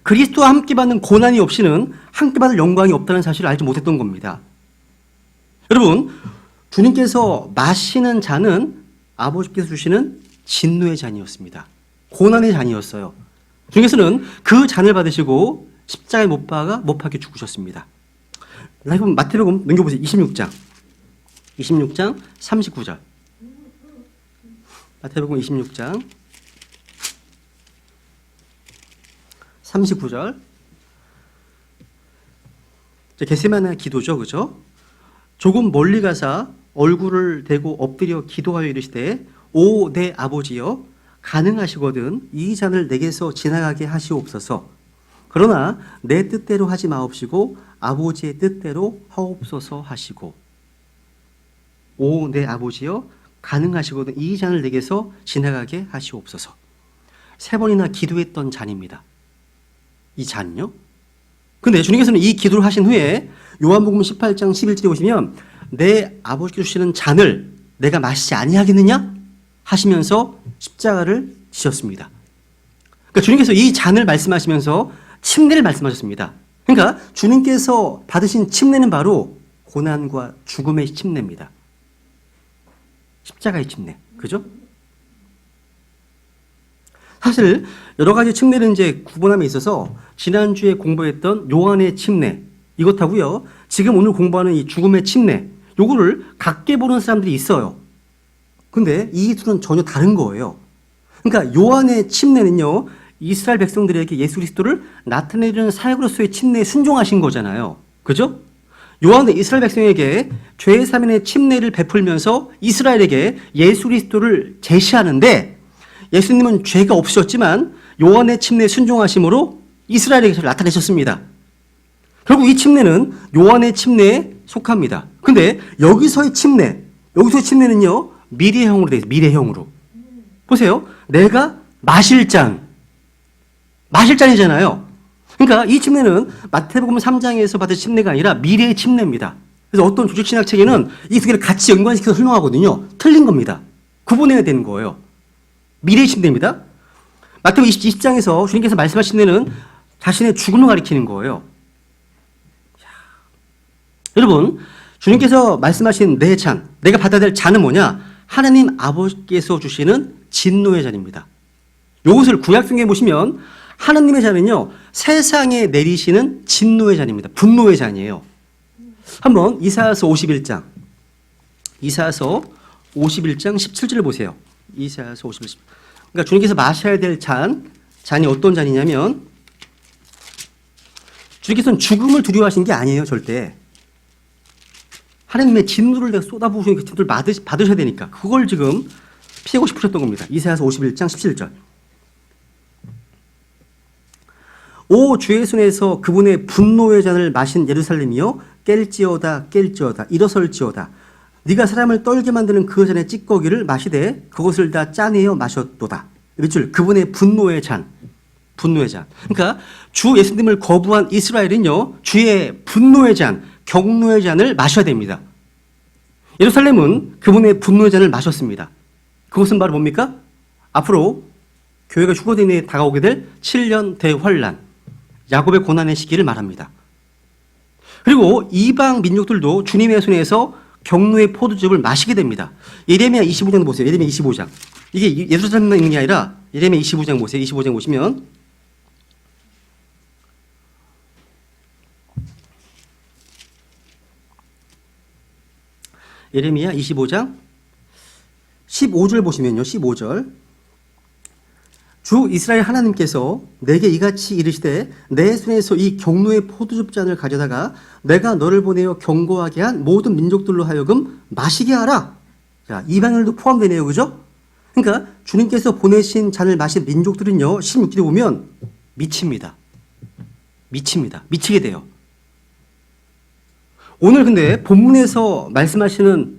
[SPEAKER 1] 그리스도와 함께 받는 고난이 없이는 함께 받을 영광이 없다는 사실을 알지 못했던 겁니다. 여러분, 주님께서 마시는 잔은 아버지께서 주시는 진노의 잔이었습니다. 고난의 잔이었어요. 주님께서는 그 잔을 받으시고 십자가에 못 박혀 죽으셨습니다. 마태복음 넘겨보세요. 26장 39절. 마태복음 26장 39절. 겟세마네 기도죠, 그죠? 조금 멀리 가사 얼굴을 대고 엎드려 기도하여 이르시되, 오 내 아버지여, 가능하시거든 이 잔을 내게서 지나가게 하시옵소서. 그러나 내 뜻대로 하지 마옵시고 아버지의 뜻대로 하옵소서 하시고. 오 내 아버지여, 가능하시거든 이 잔을 내게서 지나가게 하시옵소서. 3번이나 기도했던 잔입니다. 이 잔요? 근데 주님께서는 이 기도를 하신 후에 요한복음 18장 11절에 보시면 내 아버지께 주시는 잔을 내가 마시지 아니하겠느냐 하시면서 십자가를 지셨습니다. 그러니까 주님께서 이 잔을 말씀하시면서 침례를 말씀하셨습니다. 그러니까 주님께서 받으신 침례는 바로 고난과 죽음의 침례입니다. 십자가의 침례. 그죠? 사실 여러 가지 침례를 이제 구분함에 있어서 지난주에 공부했던 요한의 침례 이것하고요. 지금 오늘 공부하는 이 죽음의 침례 요거를 같게 보는 사람들이 있어요. 근데 이 둘은 전혀 다른 거예요. 그러니까 요한의 침례는요. 이스라엘 백성들에게 예수 그리스도를 나타내려는 사역으로서의 침례에 순종하신 거잖아요. 그죠? 요한은 이스라엘 백성에게 죄 사면의 침례를 베풀면서 이스라엘에게 예수 그리스도를 제시하는데 예수님은 죄가 없으셨지만 요한의 침례에 순종하심으로 이스라엘에게 나타내셨습니다. 결국 이 침례는 요한의 침례에 속합니다. 근데 여기서의 침례는요. 미래형으로 되어 있어요. 미래형으로. 보세요. 내가 마실 잔이잖아요. 그러니까 이 침례는 마태복음 3장에서 받은 침례가 아니라 미래의 침례입니다. 그래서 어떤 조직신학 체계는 이 두 개를 같이 연관시켜서 설명하거든요. 틀린 겁니다. 구분해야 되는 거예요. 미래의 침례입니다. 마태복음 20장에서 주님께서 말씀하신 데는 자신의 죽음을 가리키는 거예요. 여러분, 주님께서 말씀하신 내 잔, 내가 받아야 될 잔은 뭐냐? 하나님 아버지께서 주시는 진노의 잔입니다. 이것을 구약성경에 보시면 하나님의 잔은요, 세상에 내리시는 진노의 잔입니다. 분노의 잔이에요. 한번 이사야서 51장 17절을 보세요. 이사야서 51장. 그러니까 주님께서 마셔야 될 잔이 어떤 잔이냐면 주님께서는 죽음을 두려워하신 게 아니에요, 절대. 하나님의 진노를 내가 쏟아부으시는 그 진노를 받으셔야 되니까 그걸 지금 피하고 싶으셨던 겁니다. 이사야서 51장 17절. 오 주의 손에서 그분의 분노의 잔을 마신 예루살렘이여 깰지어다 일어설지어다 네가 사람을 떨게 만드는 그 잔의 찌꺼기를 마시되 그것을 다 짜내어 마셨도다. 밑줄 그분의 분노의 잔. 그러니까 주 예수님을 거부한 이스라엘은요 주의 분노의 잔, 경노의 잔을 마셔야 됩니다. 예루살렘은 그분의 분노의 잔을 마셨습니다. 그것은 바로 뭡니까? 앞으로 교회가 휴거되에 다가오게 될 7년 대환란, 야곱의 고난의 시기를 말합니다. 그리고 이방 민족들도 주님의 손에서 경노의 포도즙을 마시게 됩니다. 예레미야 25장 보세요. 예레미야 25장. 이게 예루살렘만 있는 게 아니라 예레미야 25장 보세요. 25장 보시면 예레미야 25장 15절 보시면요. 15절. 주 이스라엘 하나님께서 내게 이같이 이르시되 내 손에서 이 경노의 포도즙 잔을 가져다가 내가 너를 보내어 경고하게 한 모든 민족들로 하여금 마시게 하라. 자, 이방인들도 포함되네요. 그죠? 그러니까 주님께서 보내신 잔을 마신 민족들은요. 16절에 보면 미칩니다. 미치게 돼요. 오늘 근데 본문에서 말씀하시는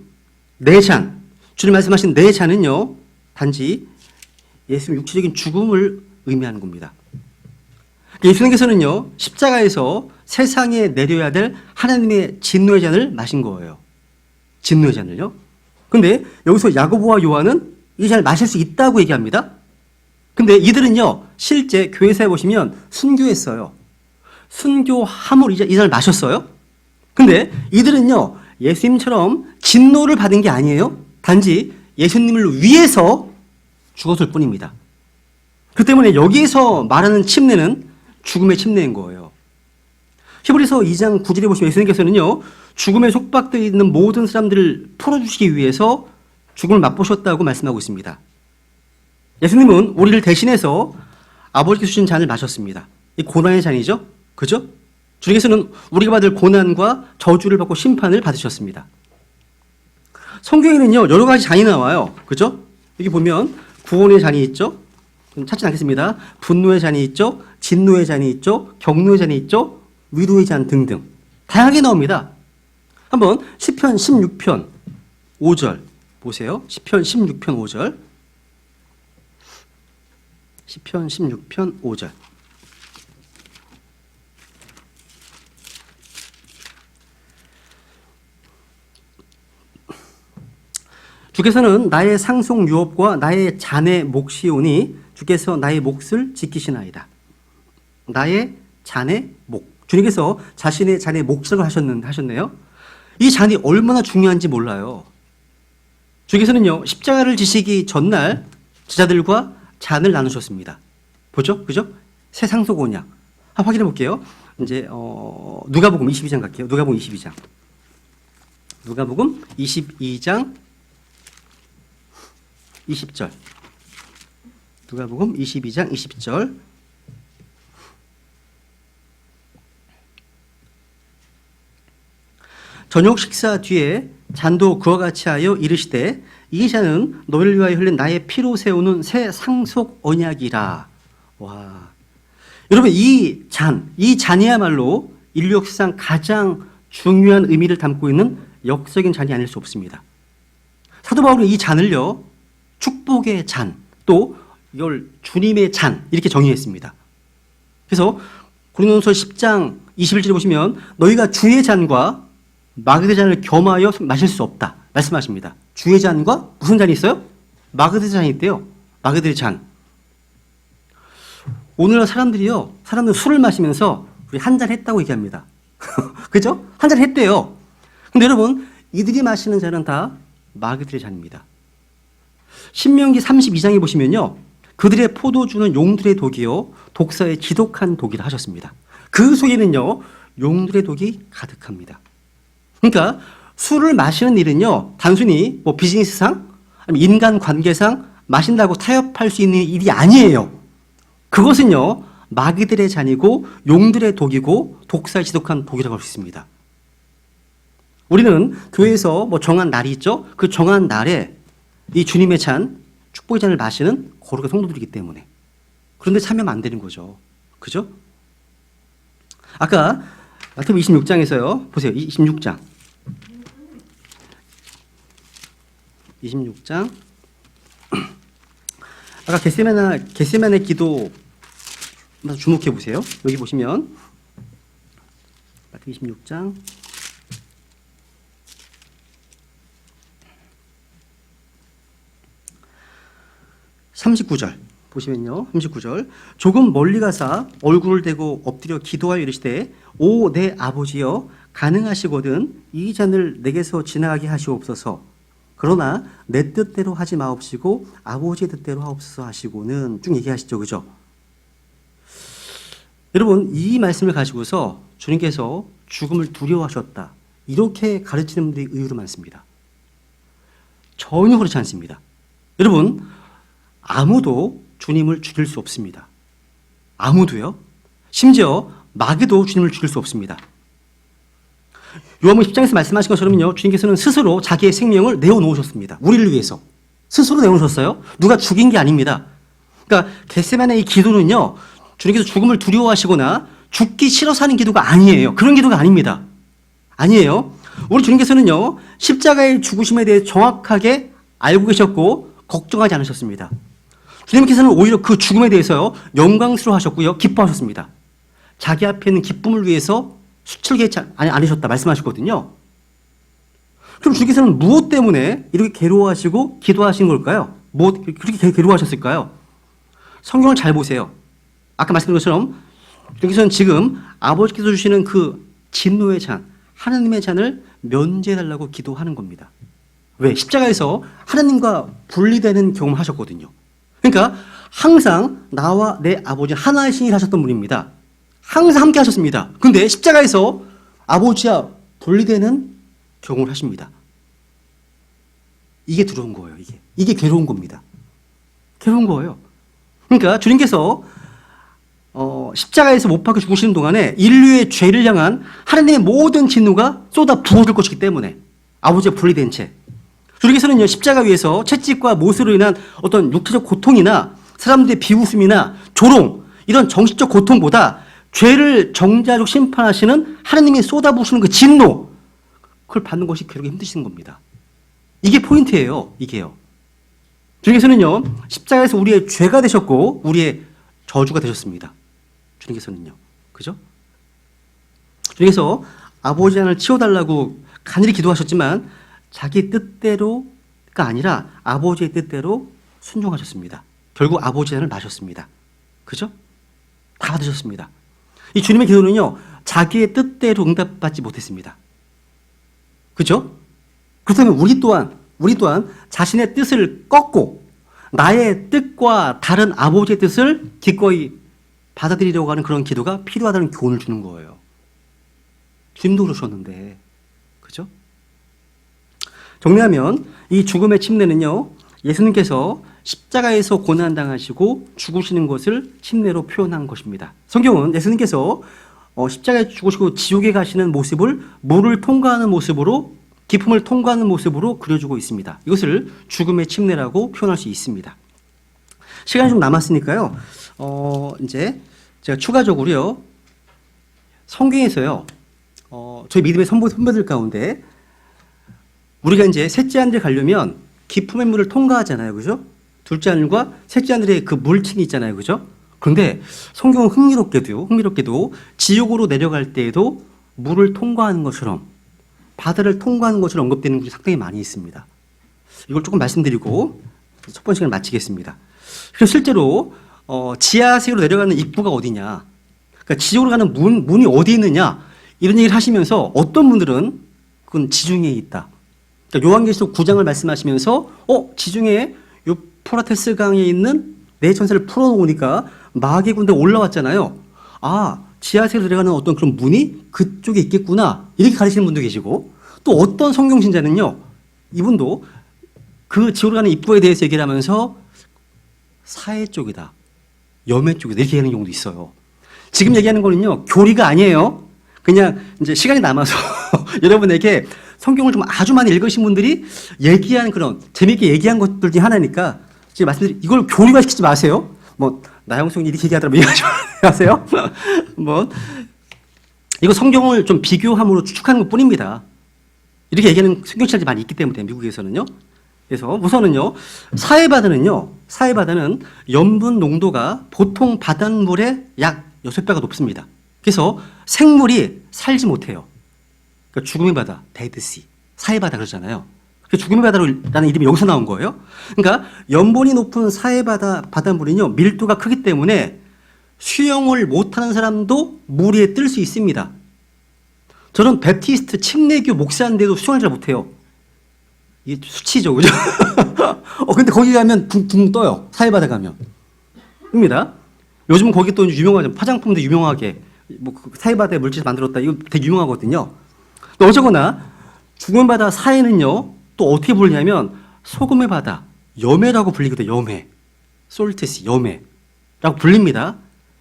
[SPEAKER 1] 내 잔, 주님 말씀하신 내 잔은요. 단지 예수님의 육체적인 죽음을 의미하는 겁니다. 예수님께서는요, 십자가에서 세상에 내려야 될 하나님의 진노의 잔을 마신 거예요. 진노의 잔을요. 근데 여기서 야고보와 요한은 이 잔을 마실 수 있다고 얘기합니다. 근데 이들은요, 실제 교회사에 보시면 순교했어요. 순교함으로 이 잔을 마셨어요. 근데 이들은요, 예수님처럼 진노를 받은 게 아니에요. 단지 예수님을 위해서 죽었을 뿐입니다. 그 때문에 여기에서 말하는 침례는 죽음의 침례인 거예요. 히브리서 2장 9절에 보시면 예수님께서는요, 죽음에 속박되어 있는 모든 사람들을 풀어주시기 위해서 죽음을 맛보셨다고 말씀하고 있습니다. 예수님은 우리를 대신해서 아버지께서 주신 잔을 마셨습니다. 이 고난의 잔이죠? 그죠? 주님께서는 우리가 받을 고난과 저주를 받고 심판을 받으셨습니다. 성경에는요, 여러 가지 잔이 나와요. 그죠? 여기 보면 구원의 잔이 있죠? 찾지 않겠습니다. 분노의 잔이 있죠? 진노의 잔이 있죠? 경노의 잔이 있죠? 위로의 잔 등등. 다양하게 나옵니다. 한번 시편 16편 5절 보세요. 시편 16편 5절. 시편 16편 5절. 주께서는 나의 상속 유업과 나의 잔의 몫이오니 주께서 나의 몫을 지키시나이다. 나의 잔의 몫. 주님께서 자신의 잔의 몫이라고 하셨네요. 이 잔이 얼마나 중요한지 몰라요. 주께서는요, 십자가를 지시기 전날 제자들과 잔을 나누셨습니다. 보죠? 그죠? 새 상속 언약. 한번 확인해 볼게요. 이제, 누가복음 22장 갈게요. 누가복음 22장. 누가복음 22장 20절. 누가복음 22장 20절. 저녁 식사 뒤에 잔도 그와 같이 하여 이르시되 이 잔은 너희를 위하여 흘린 나의 피로 세우는 새 상속 언약이라. 와, 여러분 이 잔이야말로 인류 역사상 가장 중요한 의미를 담고 있는 역사적인 잔이 아닐 수 없습니다. 사도 바울은 이 잔을요, 축복의 잔, 또 이걸 주님의 잔 이렇게 정의했습니다. 그래서 고린도전서 10장 21절에 보시면 너희가 주의 잔과 마그대 잔을 겸하여 마실 수 없다 말씀하십니다. 주의 잔과 무슨 잔이 있어요? 마그대 잔이 있대요. 마그대 잔. 오늘날 사람들 술을 마시면서 우리 한 잔 했다고 얘기합니다. 그죠? 한 잔 했대요. 근데 여러분 이들이 마시는 잔은 다 마그대 잔입니다. 신명기 32장에 보시면요, 그들의 포도주는 용들의 독이요 독사의 지독한 독이라 하셨습니다. 그 속에는요 용들의 독이 가득합니다. 그러니까 술을 마시는 일은요 단순히 뭐 비즈니스상 아니면 인간 관계상 마신다고 타협할 수 있는 일이 아니에요. 그것은요 마귀들의 잔이고 용들의 독이고 독사의 지독한 독이라고 할 수 있습니다. 우리는 교회에서 뭐 정한 날이 있죠. 그 정한 날에 이 주님의 잔, 축복의 잔을 마시는 거룩한 성도들이기 때문에. 그런데 참여하면 안 되는 거죠. 그죠? 아까 마태복음 26장에서요. 보세요. 26장. 26장. 아까 겟세마네 기도 주목해 보세요. 여기 보시면 마태복음 26장 39절 보시면요. 39절. 조금 멀리 가사 얼굴을 대고 엎드려 기도하여 이르시되 오 내 아버지여 가능하시거든 이 잔을 내게서 지나가게 하시옵소서. 그러나 내 뜻대로 하지 마옵시고 아버지의 뜻대로 하옵소서 하시고는 쭉 얘기하시죠. 그죠? 여러분 이 말씀을 가지고서 주님께서 죽음을 두려워하셨다 이렇게 가르치는 분들이 의외로 많습니다. 전혀 그렇지 않습니다. 여러분 아무도 주님을 죽일 수 없습니다. 아무도요. 심지어 마귀도 주님을 죽일 수 없습니다. 요한복음 10장에서 말씀하신 것처럼요. 주님께서는 스스로 자기의 생명을 내어놓으셨습니다. 우리를 위해서. 스스로 내어놓으셨어요. 누가 죽인 게 아닙니다. 그러니까 겟세마네 이 기도는요. 주님께서 죽음을 두려워하시거나 죽기 싫어서 하는 기도가 아니에요. 그런 기도가 아닙니다. 아니에요. 우리 주님께서는요. 십자가의 죽으심에 대해 정확하게 알고 계셨고 걱정하지 않으셨습니다. 주님께서는 오히려 그 죽음에 대해서요. 영광스러워하셨고요. 기뻐하셨습니다. 자기 앞에 있는 기쁨을 위해서 수칠게 않으셨다 말씀하셨거든요. 그럼 주님께서는 무엇 때문에 이렇게 괴로워하시고 기도하신 걸까요? 그렇게 괴로워하셨을까요? 성경을 잘 보세요. 아까 말씀드린 것처럼 주님께서는 지금 아버지께서 주시는 그 진노의 잔, 하나님의 잔을 면제해달라고 기도하는 겁니다. 왜? 십자가에서 하나님과 분리되는 경험을 하셨거든요. 그러니까 항상 나와 내 아버지 하나의 신이 하셨던 분입니다. 항상 함께 하셨습니다. 근데 십자가에서 아버지와 분리되는 경험을 하십니다. 이게 두려운 거예요. 이게 괴로운 겁니다. 괴로운 거예요. 그러니까 주님께서 십자가에서 못 박혀 죽으시는 동안에 인류의 죄를 향한 하나님의 모든 진노가 쏟아 부어질 것이기 때문에 아버지와 분리된 채 주님께서는요 십자가 위에서 채찍과 못으로 인한 어떤 육체적 고통이나 사람들의 비웃음이나 조롱 이런 정신적 고통보다 죄를 정자적 심판하시는 하나님이 쏟아부으시는 그 진노 그걸 받는 것이 괴롭게 힘드신 겁니다. 이게 포인트예요. 이게요. 주님께서는요 십자가에서 우리의 죄가 되셨고 우리의 저주가 되셨습니다. 주님께서는요. 그죠? 주님께서 아버지 하나를 치워달라고 간절히 기도하셨지만 자기 뜻대로 아니라 아버지의 뜻대로 순종하셨습니다. 결국 아버지의 잔을 마셨습니다. 그죠? 다 받으셨습니다. 이 주님의 기도는요, 자기의 뜻대로 응답받지 못했습니다. 그죠? 그렇다면 우리 또한 자신의 뜻을 꺾고 나의 뜻과 다른 아버지의 뜻을 기꺼이 받아들이려고 하는 그런 기도가 필요하다는 교훈을 주는 거예요. 주님도 그러셨는데, 그죠? 정리하면 이 죽음의 침례는요, 예수님께서 십자가에서 고난당하시고 죽으시는 것을 침례로 표현한 것입니다. 성경은 예수님께서 십자가에 죽으시고 지옥에 가시는 모습을 물을 통과하는 모습으로, 기품을 통과하는 모습으로 그려주고 있습니다. 이것을 죽음의 침례라고 표현할 수 있습니다. 시간이 좀 남았으니까요, 이제 제가 추가적으로요, 성경에서요, 저희 믿음의 선배들 가운데 우리가 이제 셋째 하늘에 가려면 기품의 물을 통과하잖아요. 그죠? 둘째 하늘과 셋째 하늘에 그 물층이 있잖아요. 그죠? 그런데 성경은 흥미롭게도 지옥으로 내려갈 때에도 물을 통과하는 것처럼, 바다를 통과하는 것처럼 언급되는 것이 상당히 많이 있습니다. 이걸 조금 말씀드리고 첫 번째 시간을 마치겠습니다. 그래서 실제로 지하세계로 내려가는 입구가 어디냐, 그러니까 지옥으로 가는 문이 어디 있느냐, 이런 얘기를 하시면서 어떤 분들은 그건 지중해에 있다. 그러니까 요한계시록 9장을 말씀하시면서 지중해에 요 포라테스 강에 있는 네 천사를 풀어놓으니까 마귀의 군대가 올라왔잖아요. 아, 지하세계로 내려가는 어떤 그런 문이 그쪽에 있겠구나, 이렇게 가르치는 분도 계시고, 또 어떤 성경신자는요, 이분도 그 지옥으로 가는 입구에 대해서 얘기를 하면서 사해 쪽이다, 염해 쪽이다, 이렇게 얘기하는 경우도 있어요. 지금 얘기하는 거는요, 교리가 아니에요. 그냥 이제 시간이 남아서 여러분에게 성경을 좀 아주 많이 읽으신 분들이 얘기한 그런 재미있게 얘기한 것들 중에 하나니까 지금 말씀드린, 이걸 교리화 시키지 마세요. 뭐 나영성이 이렇게 얘기하더라고 얘기하지 마세요. 뭐 이거 성경을 좀 비교함으로 추측하는 것 뿐입니다. 이렇게 얘기하는 성경책이 많이 있기 때문에 미국에서는요. 그래서 우선은요, 사해바다는 염분 농도가 보통 바닷물의 약 6배가 높습니다. 그래서 생물이 살지 못해요. 그러니까 죽음의 바다, 데드시, 사해바다 그러잖아요. 죽음의 바다라는 이름이 여기서 나온 거예요. 그러니까 염분이 높은 사해바다 바닷물은요, 밀도가 크기 때문에 수영을 못하는 사람도 물 위에 뜰 수 있습니다. 저는 베프티스트 침례교 목사인데도 수영을 잘 못해요. 이게 수치죠, 그죠? 근데 거기 가면 붕 떠요. 사해바다 가면. 입니다. 요즘은 거기 또 유명하죠. 화장품도 유명하게, 사해바다에 물질에서 만들었다. 이거 되게 유명하거든요. 어쨌거나, 죽음의 바다 사해는요, 또 어떻게 부르냐면, 소금의 바다, 염해라고 불리거든요. 염해. 솔티시, 염해라고 불립니다.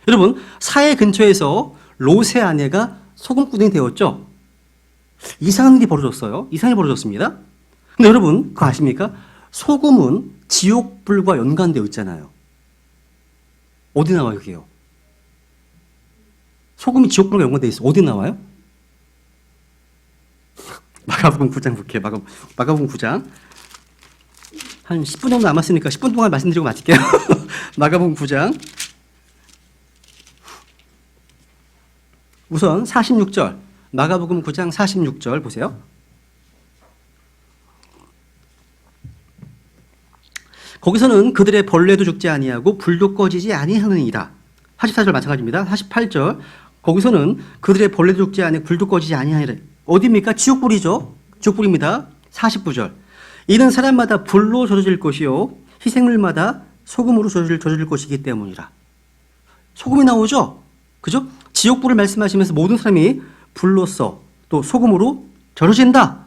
[SPEAKER 1] 여러분, 사해 근처에서 롯의 아내가 소금구덩이 되었죠? 이상한 일이 벌어졌어요. 이상한 일이 벌어졌습니다. 근데 여러분, 그거 아십니까? 소금은 지옥불과 연관되어 있잖아요. 어디 나와요, 그게요? 소금이 지옥불과 연관되어 있어. 어디 나와요? 마가복음 9장 볼게요. 마가복음 9장. 한 10분 정도 남았으니까 10분 동안 말씀드리고 마칠게요. 마가복음 9장. 우선 46절. 마가복음 9장 46절 보세요. 거기서는 그들의 벌레도 죽지 아니하고 불도 꺼지지 아니하느니라. 44절 마찬가지입니다. 48절. 거기서는 그들의 벌레도 죽지 아니하고 불도 꺼지지 아니하니라. 어디입니까? 지옥불이죠. 지옥불입니다. 49절. 이는 사람마다 불로 젖어질 것이요 희생물마다 소금으로 젖어질 것이기 때문이라. 소금이 나오죠? 그죠? 지옥불을 말씀하시면서 모든 사람이 불로써 또 소금으로 젖어진다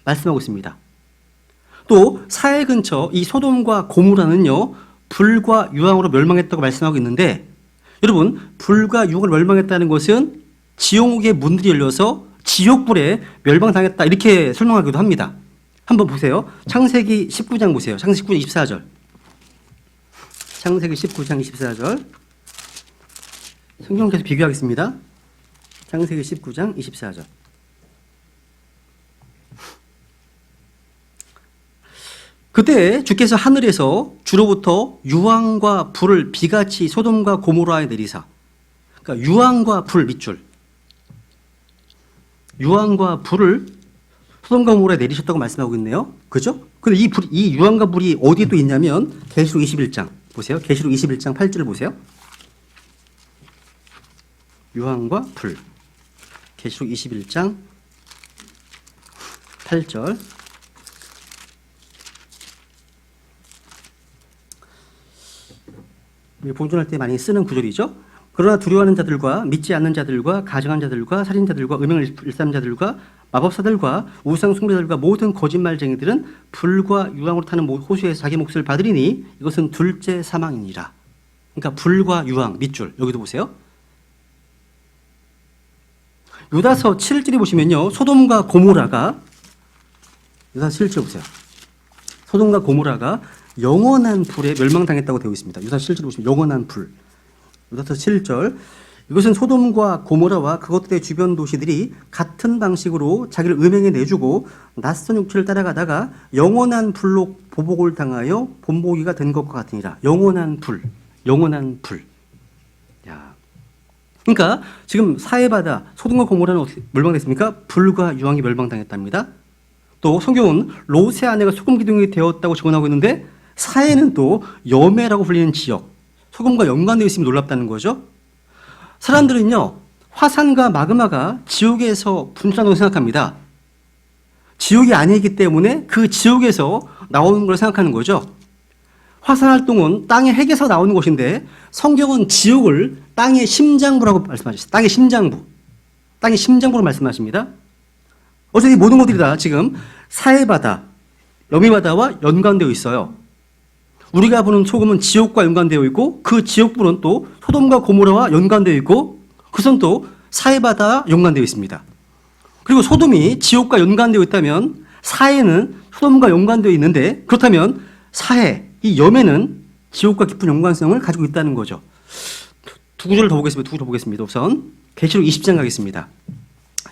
[SPEAKER 1] 말씀하고 있습니다. 또 사해 근처 이 소돔과 고모라는요, 불과 유황으로 멸망했다고 말씀하고 있는데, 여러분, 불과 유황으로 멸망했다는 것은 지옥의 문들이 열려서 지옥불에 멸망당했다, 이렇게 설명하기도 합니다. 한번 보세요. 창세기 19장 보세요. 창세기 19장 24절. 창세기 19장 24절. 성경 계속 비교하겠습니다. 창세기 19장 24절. 그때 주께서 하늘에서 주로부터 유황과 불을 비같이 소돔과 고모라에 내리사. 그러니까 유황과 불 밑줄. 유황과 불을 소돔과 고모라에 내리셨다고 말씀하고 있네요. 그죠? 근데 이 유황과 불이 어디에 또 있냐면 계시록 21장 보세요. 계시록 21장 8절을 보세요. 유황과 불. 계시록 21장 8절. 본문할 때 많이 쓰는 구절이죠. 그러나 두려워하는 자들과 믿지 않는 자들과 가증한 자들과 살인자들과 음행을 일삼는 자들과 마법사들과 우상 숭배자들과 모든 거짓말쟁이들은 불과 유황으로 타는 호수에서 자기 몫을 받으리니 이것은 둘째 사망이니라. 그러니까 불과 유황, 밑줄 여기도 보세요. 요다서 7절에 보시면요. 소돔과 고모라가 요다서 7절 보세요. 소돔과 고모라가 영원한 불에 멸망당했다고 되어 있습니다. 요다서 7절에 보시면 영원한 불. 요다서 7절. 이것은 소돔과 고모라와 그것들의 주변 도시들이 같은 방식으로 자기를 음행에 내주고 낯선 육체를 따라가다가 영원한 불로 보복을 당하여 본보기가 된 것과 같으니라. 영원한 불. 영원한 불. 야. 그러니까 지금 사해바다 소돔과 고모라는 어떻게 멸망됐습니까? 불과 유황이 멸망당했답니다. 또 성경은 롯의 아내가 소금 기둥이 되었다고 증언하고 있는데 사해는 또 여매라고 불리는 지역, 소금과 연관되어 있으면 놀랍다는 거죠. 사람들은요, 화산과 마그마가 지옥에서 분출한다고 생각합니다. 지옥이 아니기 때문에 그 지옥에서 나오는 걸 생각하는 거죠. 화산 활동은 땅의 핵에서 나오는 것인데 성경은 지옥을 땅의 심장부라고 말씀하셨어요. 땅의 심장부. 땅의 심장부로 말씀하십니다. 어쨌든 이 모든 것들이 다 지금 사해바다, 여미바다와 연관되어 있어요. 우리가 보는 소금은 지옥과 연관되어 있고 그 지옥불은 또 소돔과 고모라와 연관되어 있고 그것은 또 사해바다와 연관되어 있습니다. 그리고 소돔이 지옥과 연관되어 있다면 사해는 소돔과 연관되어 있는데 그렇다면 사해, 이 염해는 지옥과 깊은 연관성을 가지고 있다는 거죠. 두 구절을 더 보겠습니다. 우선 계시록 20장 가겠습니다.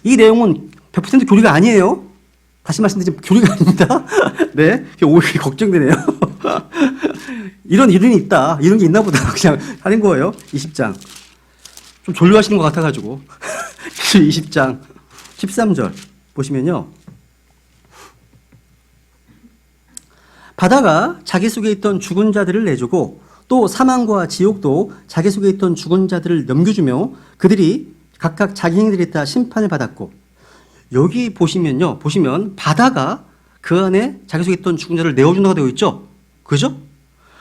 [SPEAKER 1] 이 내용은 100% 교리가 아니에요. 다시 말씀드리지만 교리가 아닙니다. 네, 오히려 걱정되네요. 이런 이론이 있다. 이런 게 있나 보다. 그냥 하는 거예요. 20장. 좀 졸려하시는 것 같아가지고. 20장 13절 보시면요. 바다가 자기 속에 있던 죽은 자들을 내주고 또 사망과 지옥도 자기 속에 있던 죽은 자들을 넘겨주며 그들이 각각 자기 행위들에 따라 심판을 받았고 여기 보시면 바다가 그 안에 자기 속에 있던 죽은 자를 내어준다고 되어 있죠. 그죠?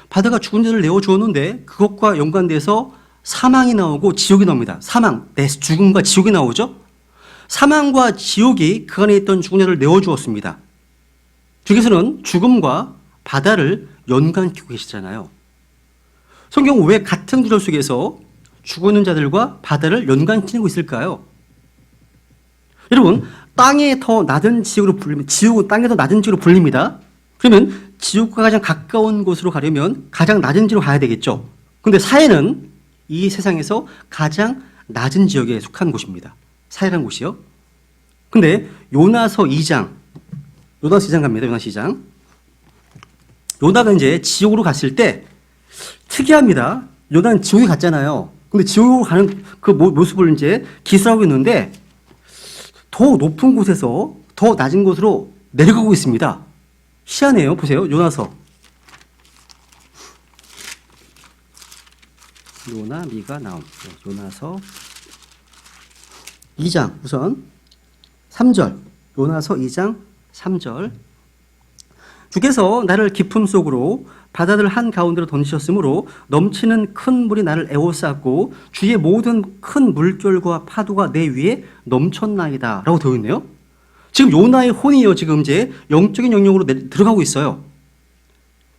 [SPEAKER 1] 바다가 죽은 자를 내어주었는데 그것과 연관돼서 사망이 나오고 지옥이 나옵니다. 사망, 죽음과 지옥이 나오죠. 사망과 지옥이 그 안에 있던 죽은 자를 내어주었습니다. 주께서는 죽음과 바다를 연관시키고 계시잖아요. 성경은 왜 같은 구절 속에서 죽어있는 자들과 바다를 연관시키고 있을까요? 여러분, 땅에 더 낮은 지옥으로 불립니다. 지옥은 땅에 더 낮은 지옥으로 불립니다. 그러면 지옥과 가장 가까운 곳으로 가려면 가장 낮은 지옥으로 가야 되겠죠. 그런데 사해는 이 세상에서 가장 낮은 지역에 속한 곳입니다. 사해라는 곳이요. 근데 요나서 2장 갑니다. 요나서 2장. 요나가 이제 지옥으로 갔을 때 특이합니다. 요나는 지옥에 갔잖아요. 근데 지옥으로 가는 그 모습을 이제 기술하고 있는데 더 높은 곳에서 더 낮은 곳으로 내려가고 있습니다. 희한해요. 보세요. 요나서. 요나, 미가, 나옴. 요나서 2장 우선 3절. 요나서 2장 3절. 주께서 나를 깊음 속으로 바다들 한가운데로 던지셨으므로 넘치는 큰 물이 나를 에워쌌고 주의 모든 큰 물결과 파도가 내 위에 넘쳤나이다 라고 되어 있네요. 지금 요나의 혼이요. 지금 이제 영적인 영역으로 들어가고 있어요.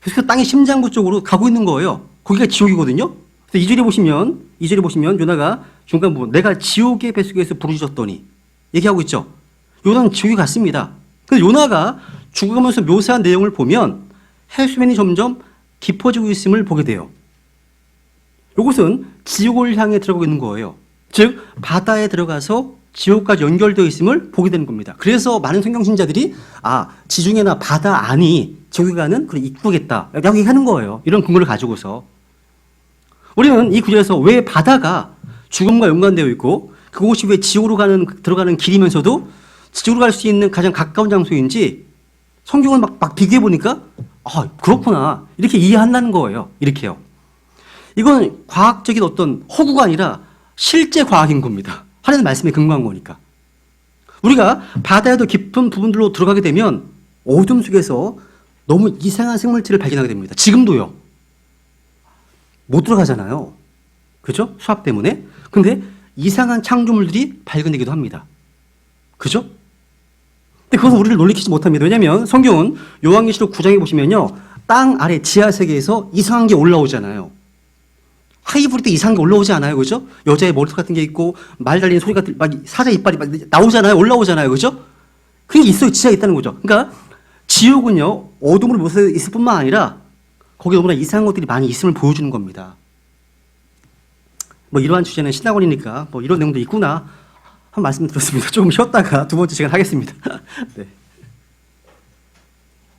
[SPEAKER 1] 그래서 땅의 심장부 쪽으로 가고 있는 거예요. 거기가 지옥이거든요. 그래서 2절에 보시면 요나가 중간 부분 내가 지옥의 뱃속에서 부르짖었더니 얘기하고 있죠. 요나는 지옥에 갔습니다. 근데 요나가 죽어가면서 묘사한 내용을 보면 해수면이 점점 깊어지고 있음을 보게 돼요. 이것은 지옥을 향해 들어가고 있는 거예요. 즉 바다에 들어가서 지옥까지 연결되어 있음을 보게 되는 겁니다. 그래서 많은 성경신자들이 지중해나 바다 안이 지옥에 가는 그런 입구겠다 라고 얘기하는 거예요. 이런 근거를 가지고서 우리는 이 구절에서 왜 바다가 죽음과 연관되어 있고 그곳이 왜 지옥으로 들어가는 길이면서도 지옥으로 갈 수 있는 가장 가까운 장소인지 성경을 막 비교해 보니까 아, 그렇구나. 이렇게 이해한다는 거예요. 이렇게요. 이건 과학적인 어떤 허구가 아니라 실제 과학인 겁니다. 하나님 말씀에 근거한 거니까. 우리가 바다의 더 깊은 부분들로 들어가게 되면 어둠 속에서 너무 이상한 생물체를 발견하게 됩니다. 지금도요. 못 들어가잖아요. 그죠? 수압 때문에. 근데 이상한 창조물들이 발견되기도 합니다. 그죠? 근데 그것은 우리를 놀래키지 못합니다. 왜냐하면 성경은 요한계시록 9장에 보시면요. 땅 아래 지하 세계에서 이상한 게 올라오잖아요. 하이브리드 때 이상한 게 올라오지 않아요. 그죠? 여자의 머리털 같은 게 있고 말 달리는 소리 같은 막 사자 이빨이 막 나오잖아요. 올라오잖아요. 그죠? 그게 있어요. 지하에 있다는 거죠. 그러니까 지옥은요. 어둠으로 모여 있을 뿐만 아니라 거기에 너무나 이상한 것들이 많이 있음을 보여주는 겁니다. 뭐 이러한 주제는 신학원이니까 뭐 이런 내용도 있구나 한 말씀 드렸습니다. 조금 쉬었다가 두 번째 시간 하겠습니다. 네.